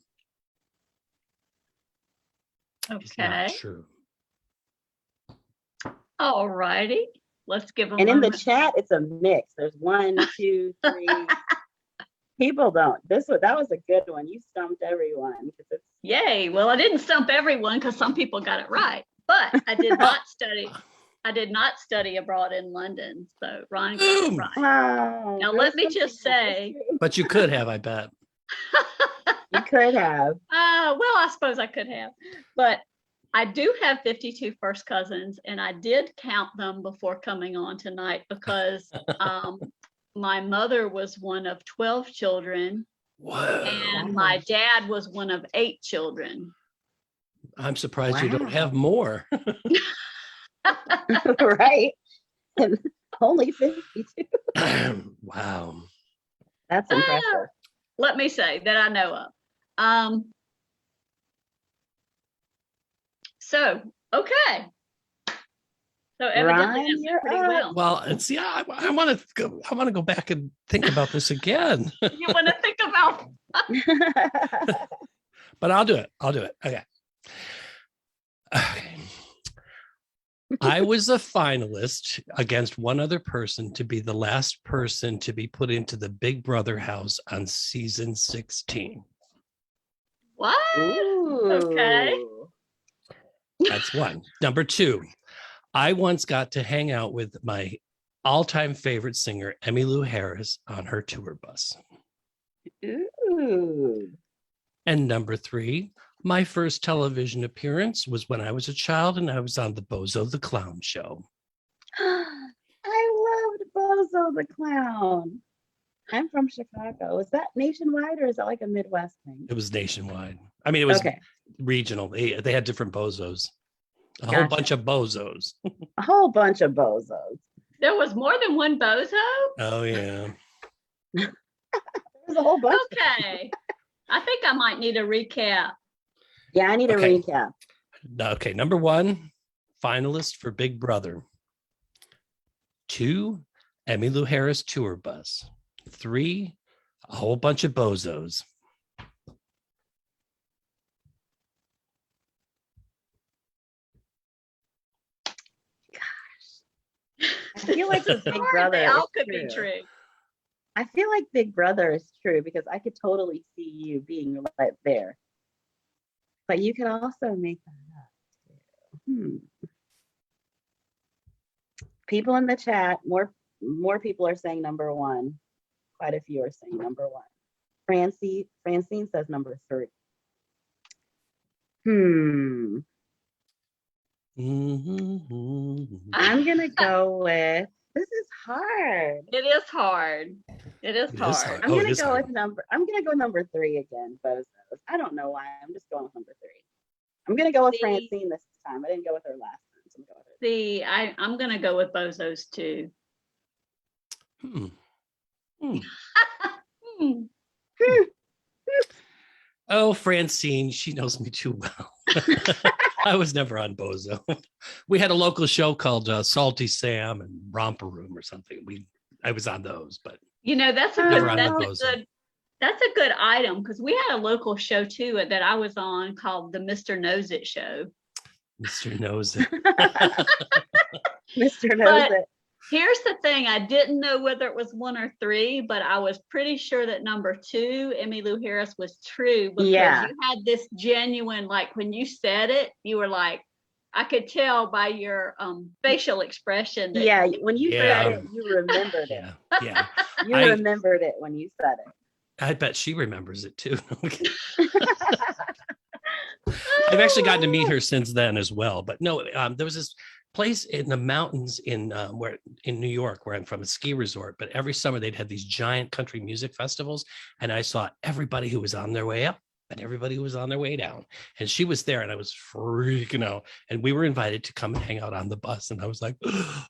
is not true. All righty. Let's give them. And in the chat, it's a mix. There's 1, 2, 3. People don't. That was a good one. You stumped everyone. Yay. Well, I didn't stump everyone because some people got it right, but I did not study. I did not study abroad in London. So Ron got it right. Wow. Now let me just say. But you could have, I bet. You could have. Well, I suppose I could have, but I do have 52 first cousins, and I did count them before coming on tonight because my mother was one of 12 children. Whoa. And my dad was one of 8 children. I'm surprised you don't have more. Right. And only 52. Wow. That's impressive. Let me say that I know of. So, okay. So evidently Ryan, you're pretty up. well. Well, and see, I want to go back and think about this again. You want to think about? But I'll do it. Okay. I was a finalist against one other person to be the last person to be put into the Big Brother house on season 16. What? Ooh. Okay. That's one. Number two, I once got to hang out with my all-time favorite singer, Emmylou Harris, on her tour bus. Ooh. And number three, my first television appearance was when I was a child and I was on the Bozo the Clown show. I loved Bozo the Clown. I'm from Chicago. Is that nationwide or is that like a Midwest thing? It was nationwide. I mean, it was Okay. regional. They had different bozos. A whole Gotcha. bunch of bozos. A whole bunch of bozos. There was more than one bozo? Oh, yeah. There's a whole bunch. Okay. I think I might need a recap. Yeah, I need a Okay. recap. Okay, number one, finalist for Big Brother. 2, Emmylou Harris tour bus. 3, a whole bunch of bozos. I feel like the Big Or Brother they all is could be true. true. I feel like Big Brother is true because I could totally see you being right there. But you could also make that up too. People in the chat, more people are saying number one. Quite a few are saying number one. Francine says number 3. I'm gonna go with, this is hard. It is hard. It is It is hard. hard. I'm Oh, it gonna is go hard. with number 3 again, bozos. I don't know why. I'm just going with number 3. I'm gonna go with See? Francine this time. I didn't go with her last time, so I'm going with her. See, I'm gonna go with bozos too. Hmm. Hmm. Hmm. Oh, Francine, she knows me too well. I was never on Bozo. We had a local show called Salty Sam and Romper Room or something. I was on those, but You know, that's a Never good, on the that's a bozo. good, that's a good item because we had a local show too that I was on called the Mr. Knows It Show. Mr. Knows It. Mr. Knows But- It. Here's the thing, I didn't know whether it was 1 or 3, but I was pretty sure that number 2, Emmylou Harris, was true because Yeah. you had this genuine, like when you said it, you were like, I could tell by your facial expression that Yeah, when you Yeah. said it, you remembered it. Yeah. You I- remembered it when you said it. I bet she remembers it too. I've actually gotten to meet her since then as well. But no, there was this place in the mountains in New York, where I'm from, a ski resort. But every summer they'd have these giant country music festivals, and I saw everybody who was on their way up and everybody who was on their way down. And she was there, and I was freaking out. And we were invited to come and hang out on the bus, and I was like,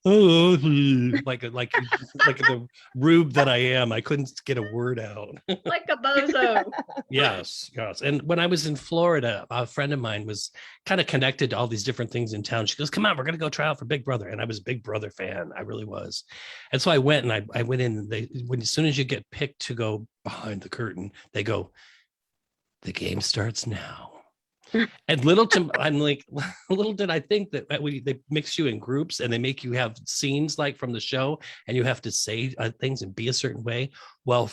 oh, like the rube that I am, I couldn't get a word out. like a bozo. Yes. And when I was in Florida, a friend of mine was kind of connected to all these different things in town. She goes, come on, we're going to go try out for Big Brother. And I was a Big Brother fan. I really was. And so I went, and I went in, and as soon as you get picked to go behind the curtain, they go, the game starts now. And I'm like, little did I think that they mix you in groups and they make you have scenes like from the show, and you have to say things and be a certain way. Well,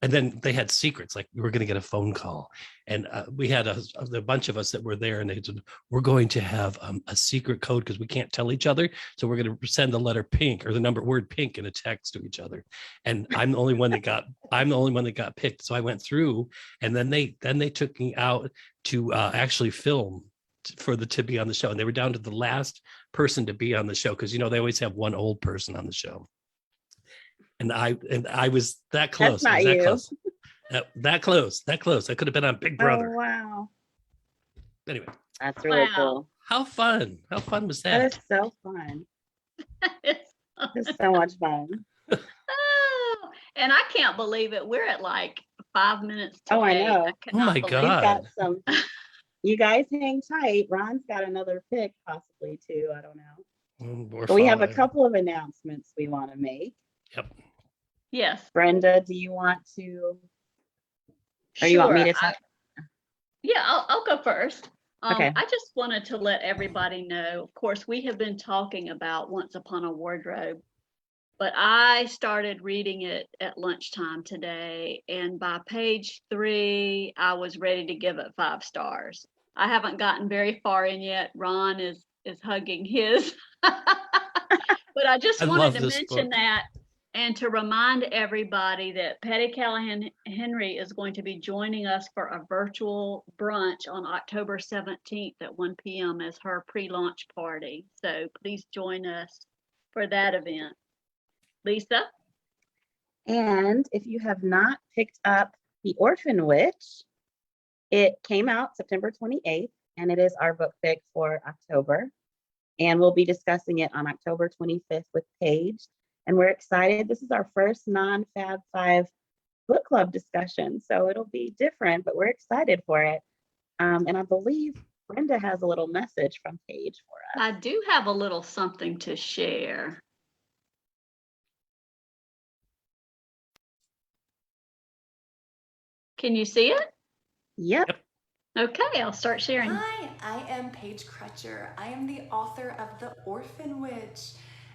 and then they had secrets, like we were going to get a phone call, and we had a bunch of us that were there, and they said, we're going to have a secret code because we can't tell each other, so we're going to send the letter pink or the word pink in a text to each other. And I'm the only one that got picked. So I went through, and then they took me out to actually film to be on the show, and they were down to the last person to be on the show because they always have one old person on the show. And I was that close. That's not you. That close. I could have been on Big Brother. Oh, wow. Anyway, That's really Wow. cool. how fun was That that? is so fun. It's- It's so much fun. oh, and I can't believe it. We're at like 5 minutes. To Oh, I eight. know. cannot my believe God. We've got some. You guys hang tight. Ron's got another pick, possibly too. I don't know. But we have a couple of announcements we want to make. Yep. Yes. Brenda, do you want to? Or you want me to talk? Yeah, I'll go first. Okay. I just wanted to let everybody know, of course, we have been talking about Once Upon a Wardrobe, but I started reading it at lunchtime today, and by page 3, I was ready to give it 5 stars. I haven't gotten very far in yet. Ron is hugging his. But I just I wanted love to this mention book. that and to remind everybody that Patty Callahan Henry is going to be joining us for a virtual brunch on October 17th at 1 p.m. as her pre-launch party. So please join us for that event. Lisa? And if you have not picked up The Orphan Witch, it came out September 28th, and it is our book pick for October. And we'll be discussing it on October 25th with Paige. And we're excited. This is our first non-Fab Five book club discussion. So it'll be different, but we're excited for it. And I believe Brenda has a little message from Paige for us. I do have a little something to share. Can you see it? Yep. Okay, I'll start sharing. Hi, I am Paige Crutcher. I am the author of The Orphan Witch,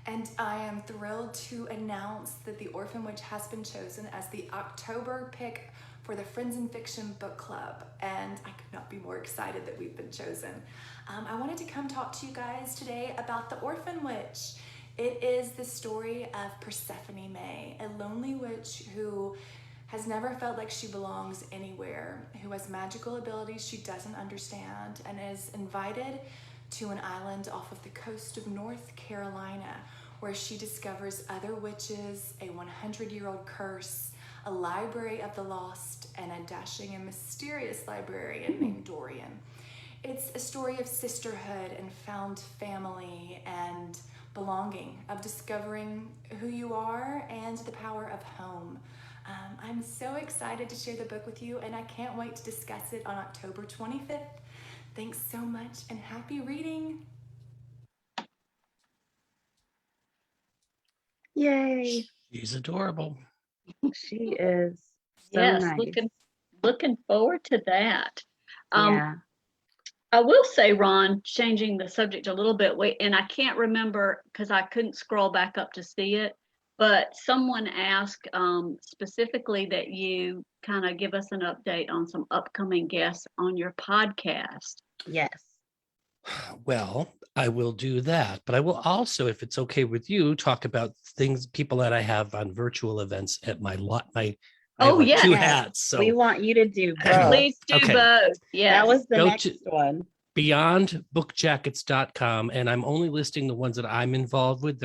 and I am thrilled to announce that The Orphan Witch has been chosen as the October pick for the Friends in Fiction Book Club, and I could not be more excited that we've been chosen. I wanted to come talk to you guys today about The Orphan Witch. It is the story of Persephone May, a lonely witch who has never felt like she belongs anywhere, who has magical abilities she doesn't understand, and is invited to an island off of the coast of North Carolina, where she discovers other witches, a 100-year-old curse, a library of the lost, and a dashing and mysterious librarian named Dorian. It's a story of sisterhood and found family and belonging, of discovering who you are and the power of home. I'm so excited to share the book with you, and I can't wait to discuss it on October 25th. Thanks so much, and happy reading. Yay. She's adorable. She is so Yes, nice. looking forward to that. Yeah. I will say, Ron, changing the subject a little bit, and I can't remember because I couldn't scroll back up to see it, but someone asked specifically that you kind of give us an update on some upcoming guests on your podcast. Yes. Well, I will do that, but I will also, if it's okay with you, talk about people that I have on virtual events at my lot. I have yes. 2 hats. So we want you to do both. Please do both. Yes. That was the Go next one. beyondbookjackets.com, and I'm only listing the ones that I'm involved with.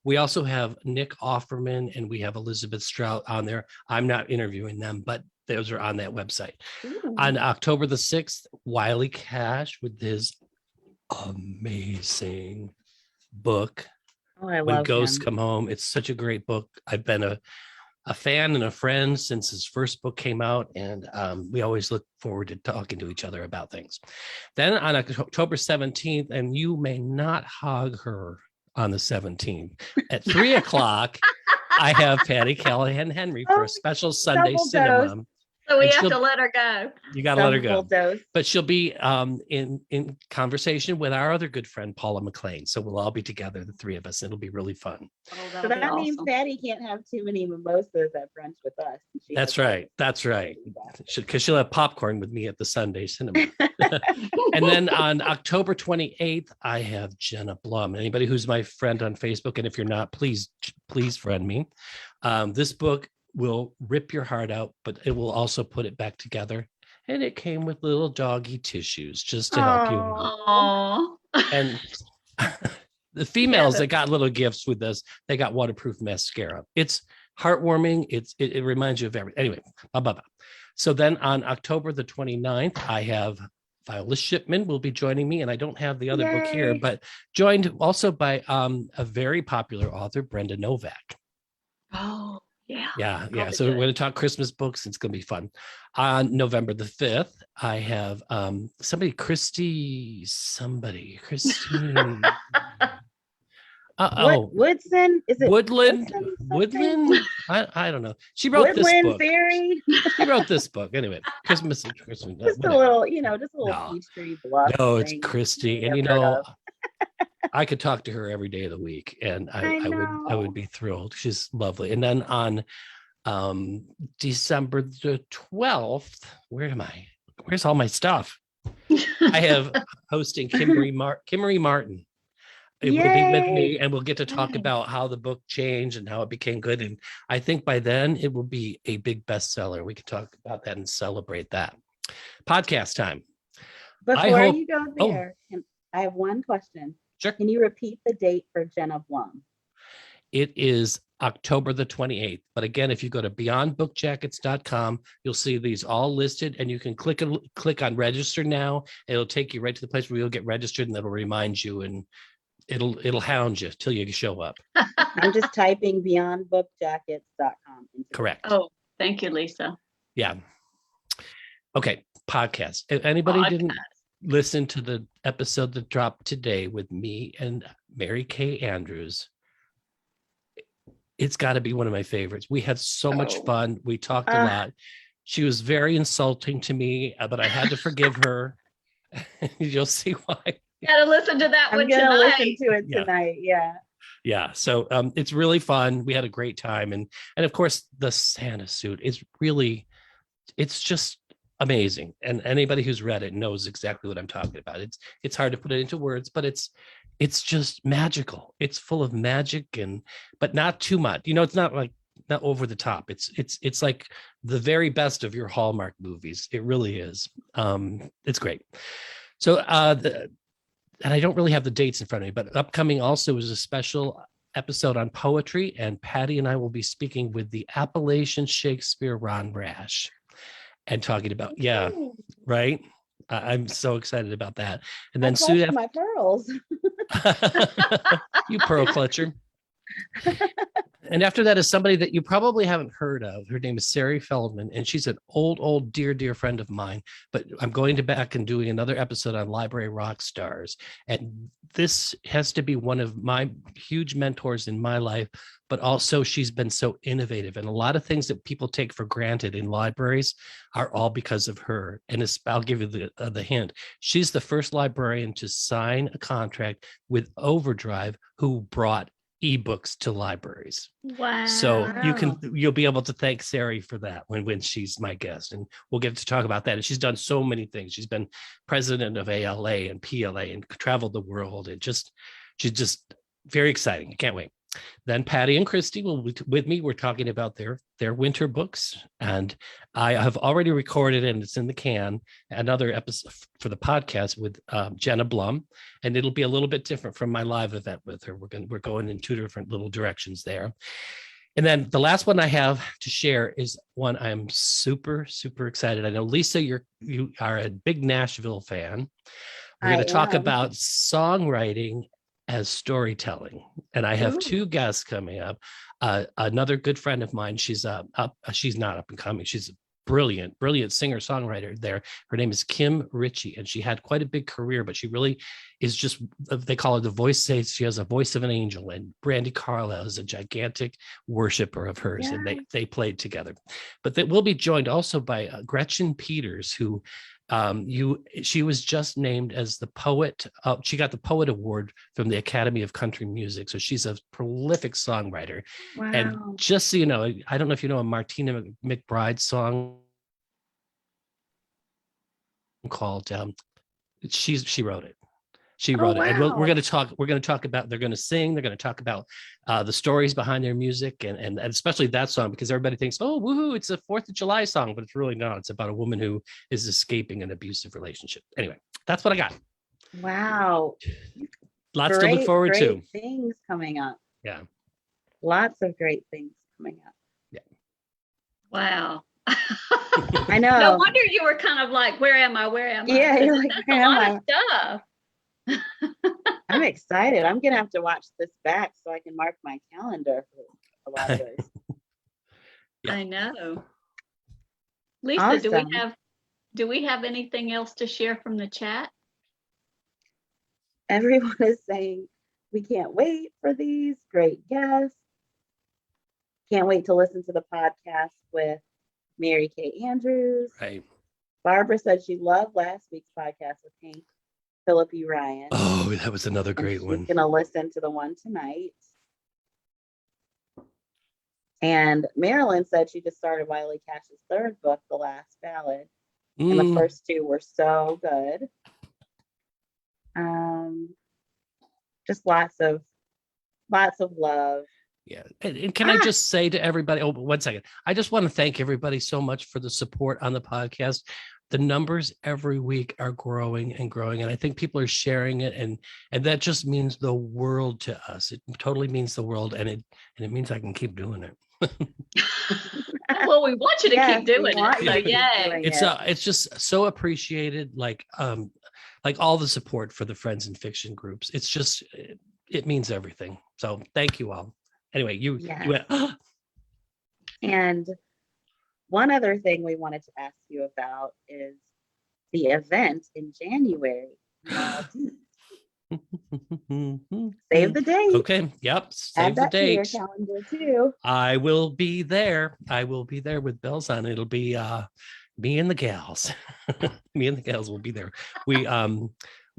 We also have Nick Offerman and we have Elizabeth Strout on there. I'm not interviewing them, but those are on that website. Ooh. On October the 6th, Wiley Cash with his amazing book, Oh, I When love Ghosts him. Come Home. It's such a great book. I've been a fan and a friend since his first book came out, and we always look forward to talking to each other about things. Then on October 17th, and you may not hog her on the 17th, at 3 o'clock, I have Patty Callahan Henry for a special Sunday double cinema. dose. So we and have she'll- to let her go. You got to let her go. Double dose. But she'll be in conversation with our other good friend, Paula McLean. So we'll all be together, the 3 of us. It'll be really fun. Oh, So that'll be that means awesome. Patty can't have too many mimosas at brunch with us. She That's has right. That's right. to Because she'll have popcorn with me at the Sunday cinema. And then on October 28th, I have Jenna Blum. Anybody who's my friend on Facebook, and if you're not, please friend me. This book will rip your heart out, but it will also put it back together. And it came with little doggy tissues just to help you. Aw. And the females that got little gifts with this, they got waterproof mascara. It's heartwarming. It reminds you of everything. Anyway, blah, blah, blah. So then on October the 29th, I have Viola Shipman will be joining me, and I don't have the other book here, Yay. but joined also by a very popular author, Brenda Novak. Oh, yeah. Yeah. That'll be So we're good. going to talk Christmas books. It's going to be fun. On November the 5th, I have Christine. Woodson? Is it Woodland? Woodson something? I don't know. She wrote this Woodland book. Fairy? She wrote this book. Anyway, Christmas. Just a whatever. little, just a little No. peach tree bluff. No, it's thing Christy. I've And heard of. I could talk to her every day of the week, and I know. would be thrilled. She's lovely. And then on December the 12th, where am I? Where's all my stuff? I have hosting Kimberly Martin. It will be with me, and we'll get to talk Yay. about how the book changed and how it became good. And I think by then it will be a big bestseller. We can talk about that and celebrate that. Podcast time. Before hope- you go there, I have one question. Sure. Can you repeat the date for Jenna Blum? It is October the 28th. But again, if you go to beyondbookjackets.com, you'll see these all listed, and you can click on register now. It'll take you right to the place where you'll get registered, and it'll remind you, and it'll hound you till you show up. I'm just typing beyondbookjackets.com. Correct. Oh, thank you, Lisa. Yeah. Okay. Podcast. If anybody didn't listen to the episode that dropped today with me and Mary Kay Andrews, it's got to be one of my favorites. We had so much fun. We talked a lot. She was very insulting to me, but I had to forgive her. You'll see why. Gotta listen to that I'm one gonna tonight. listen to it tonight. Yeah. So it's really fun. We had a great time. And of course, the Santa suit is really, it's just amazing. And anybody who's read it knows exactly what I'm talking about. It's hard to put it into words, but it's just magical. It's full of magic, but not too much. It's not over the top. It's like the very best of your Hallmark movies. It really is. It's great. So and I don't really have the dates in front of me, but upcoming also is a special episode on poetry, and Patty and I will be speaking with the Appalachian Shakespeare Ron Rash and talking about, right? I'm so excited about that. And then soon after my pearls. You pearl clutcher. And after that is somebody that you probably haven't heard of. Her name is Sari Feldman, and she's an old, dear friend of mine. But I'm going back and doing another episode on library rock stars. And this has to be one of my huge mentors in my life, but also she's been so innovative. And a lot of things that people take for granted in libraries are all because of her. And I'll give you the hint. She's the first librarian to sign a contract with Overdrive, who brought ebooks to libraries. Wow. So you'll be able to thank Sari for that when she's my guest, and we'll get to talk about that. And she's done so many things. She's been president of ALA and PLA and traveled the world, and she's just very exciting. I can't wait. Then Patty and Christy will be with me. We're talking about their winter books, and I have already recorded, and it's in the can, another episode for the podcast with Jenna Blum, and it'll be a little bit different from my live event with her. We're going in two different little directions there. And then the last one I have to share is one I'm super excited. I know, Lisa, you are a big Nashville fan. We're going to talk about songwriting as storytelling, and I have two guests coming up. Another good friend of mine, she's not up and coming, she's a brilliant singer songwriter there. Her name is Kim Ritchie, and she had quite a big career, but she really is just, they call her the voice. She has a voice of an angel, and Brandi Carlile is a gigantic worshiper of hers, and they played together. But they will be joined also by Gretchen Peters, who she was just named as the poet. She got the Poet Award from the Academy of Country Music. So she's a prolific songwriter. Wow. And just so you know, I don't know if you know a Martina McBride song called she wrote it. She wrote it. And we're going to talk about, they're going to sing, they're going to talk about the stories behind their music, and especially that song, because everybody thinks, oh, woohoo, it's a 4th of July song, but it's really not. It's about a woman who is escaping an abusive relationship. Anyway, that's what I got. Wow. Lots to look forward to. Things coming up. Yeah. Lots of great things coming up. Yeah. Wow. I know. No wonder you were kind of like, where am I? Yeah, you're like, that's a lot of stuff. I'm excited. I'm gonna have to watch this back so I can mark my calendar for a lot of this. Yeah. I know. Lisa, Awesome. do we have anything else to share from the chat? Everyone is saying we can't wait for these great guests. Can't wait to listen to the podcast with Mary Kay Andrews. Right. Barbara said she loved last week's podcast with Hank Philippi Ryan. Oh, that was another great one. She's gonna listen to the one tonight. And Marilyn said she just started Wiley Cash's third book, The Last Ballad, And the Mm, first two were so good. Just lots of love. yeah. And can I just say to everybody, oh, 1 second. I just want to thank everybody so much for the support on the podcast. The numbers every week are growing and growing. And I think people are sharing it. And that just means the world to us. It totally means the world. And it means I can keep doing it. Well, we want you to Yes, keep doing we want it. you So to keep yay. doing It's it. it's just so appreciated, like all the support for the friends and fiction groups. It's just it means everything. So thank you all. Anyway, you went, And one other thing we wanted to ask you about is the event in January. Save the date. Okay. Yep. Save Add the that to your date. calendar too. I will be there. I will be there with bells on. It'll be me and the gals. Me and the gals will be there.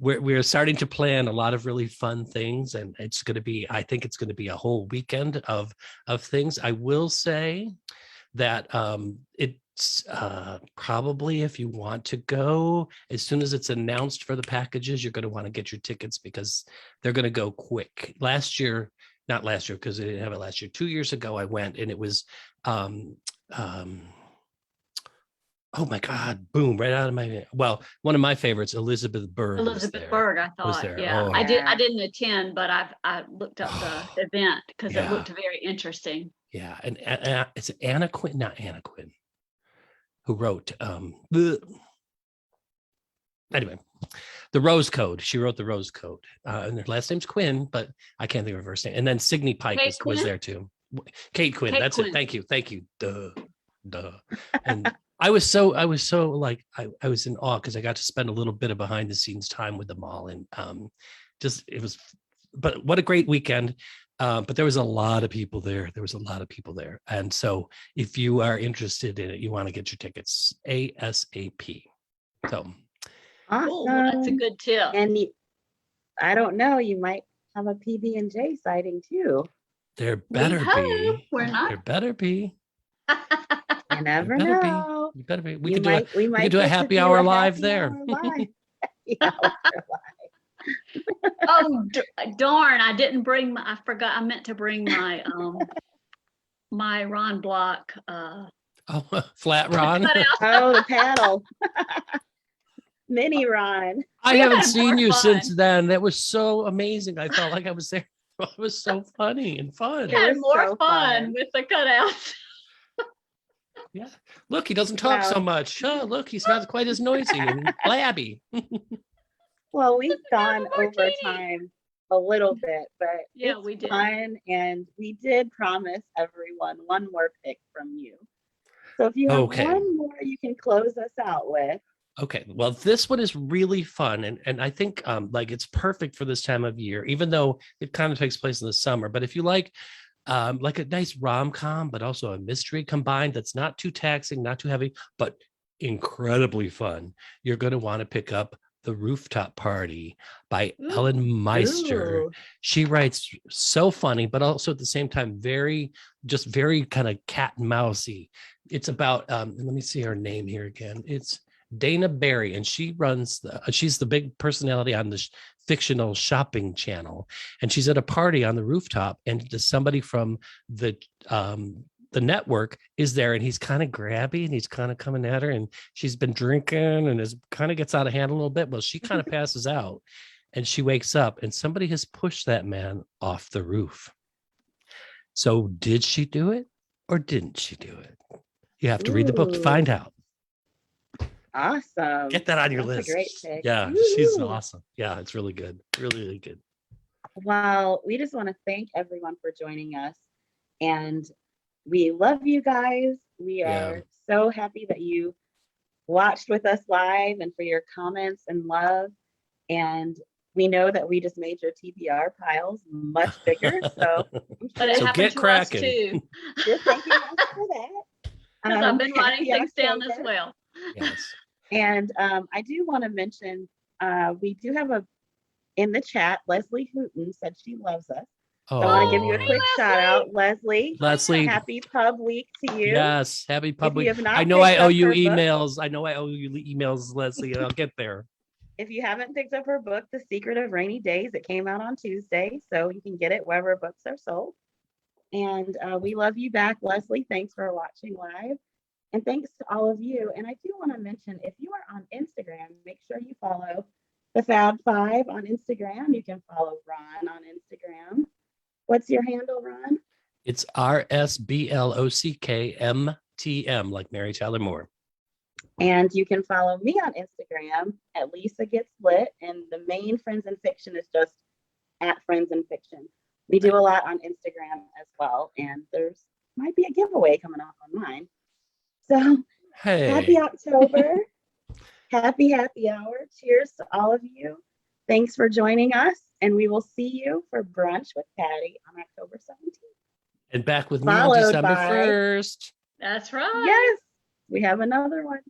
We're starting to plan a lot of really fun things, and it's going to be, I think it's going to be a whole weekend of things. I will say that it's probably, if you want to go, as soon as it's announced for the packages, you're going to want to get your tickets because they're going to go quick. Not last year, because they didn't have it last year. 2 years ago, I went, and it was oh my God, boom, right out of my, well, one of my favorites, Elizabeth Berg. Elizabeth Berg, I thought. there. Yeah. Oh. I didn't attend, but I looked up the event because Yeah. it looked very interesting. Yeah. And it's Anna Quinn, not Anna Quinn, who wrote anyway, the Rose Code. She wrote the Rose Code. And her last name's Quinn, but I can't think of her first name. And then Signe Pike was there too. Kate Quinn. Kate That's Quinn. it. Thank you. Duh. And I was so like, I was in awe because I got to spend a little bit of behind the scenes time with them all. And but what a great weekend. But there was a lot of people there. And so if you are interested in it, you want to get your tickets ASAP. So Awesome. Oh, that's a good tip. And I don't know, you might have a PB&J sighting too. there better be. We're not. There better be. You never There better know. be. You better be. We We could might do a get to happy do hour a live happy there. hour live. Yeah. Oh darn! I forgot. I meant to bring my my Ron Block. Oh, flat Ron. cutout. Oh, the paddle. Mini Ron. I We haven't had seen more you fun. since then. That was so amazing. I felt like I was there. It was so funny and fun. We had was more so fun fun. with the cutouts. Yeah. Look, he doesn't talk so Wow. much. Oh, look, he's not quite as noisy and blabby. Well, we've gone a martini. over time a little bit, but Yeah, it's we did. fun, and we did promise everyone one more pick from you. So if you have Okay. one more you can close us out with. Okay, well, this one is really fun, and I think like it's perfect for this time of year, even though it kind of takes place in the summer. But if you like a nice rom-com, but also a mystery combined, that's not too taxing, not too heavy, but incredibly fun, you're going to want to pick up The Rooftop Party by Ellen Meister. Ooh. She writes so funny, but also at the same time very kind of cat and mousey. It's about let me see her name here again. It's Dana Barry, and she runs she's the big personality on the fictional shopping channel, and she's at a party on the rooftop, and somebody from the network is there, and he's kind of grabby, and he's kind of coming at her, and she's been drinking and is kind of gets out of hand a little bit. Well, she kind of passes out, and she wakes up, and somebody has pushed that man off the roof. So did she do it or didn't she do it? You have to read the book to find out. Awesome. Get that on your That's list. a great pick. Yeah, she's Woo. awesome. Yeah, it's really good. Really, really good. Well, we just want to thank everyone for joining us, and we love you guys. We are so happy that you watched with us live and for your comments and love. And we know that we just made your TBR piles much bigger. So, But it So happened get to cracking. us too. just thanking us for that. Because I've been writing happy things down as October. well. Yes. And I do want to mention, we do have in the chat, Leslie Hooten said she loves us. So I want to give Oh, you a hey, quick shout Leslie. out, Leslie. Leslie. Happy Pub Week to you. Yes, happy If you public. have not I know I picked owe up you her book, emails. I know I owe you emails, Leslie. I'll get there. if you haven't picked up her book, The Secret of Rainy Days, it came out on Tuesday, so you can get it wherever books are sold. And we love you back, Leslie. Thanks for watching live. And thanks to all of you. And I do want to mention, if you are on Instagram, make sure you follow the Fab Five on Instagram. You can follow Ron on Instagram. What's your handle, Ron? It's RSBLOCKMTM, like Mary Tyler Moore. And you can follow me on Instagram at Lisa Gets Lit. And the main Friends in Fiction is just at Friends in Fiction. We do a lot on Instagram as well. And there's might be a giveaway coming off on mine. So Hey, happy October. Happy hour. Cheers to all of you. Thanks for joining us. And we will see you for brunch with Patty on October 17th. and back with me on Followed December by- 1st. That's right. Yes, we have another one.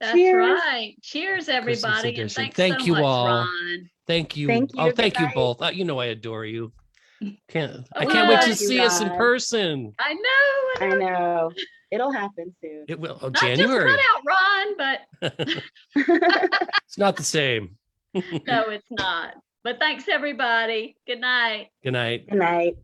That's Cheers. right. Cheers, everybody. And edition. thanks Thank so you much, all. Ron. Thank you. Thank you. Oh, thank Good you night. both. You know I adore you. I Oh, can't we wait to love you, see us in Ron. person. I know. I know. It'll happen soon. It will. Oh, Not January. just cut out Ron, but It's not the same. no, it's not. But thanks, everybody. Good night. Good night. Good night.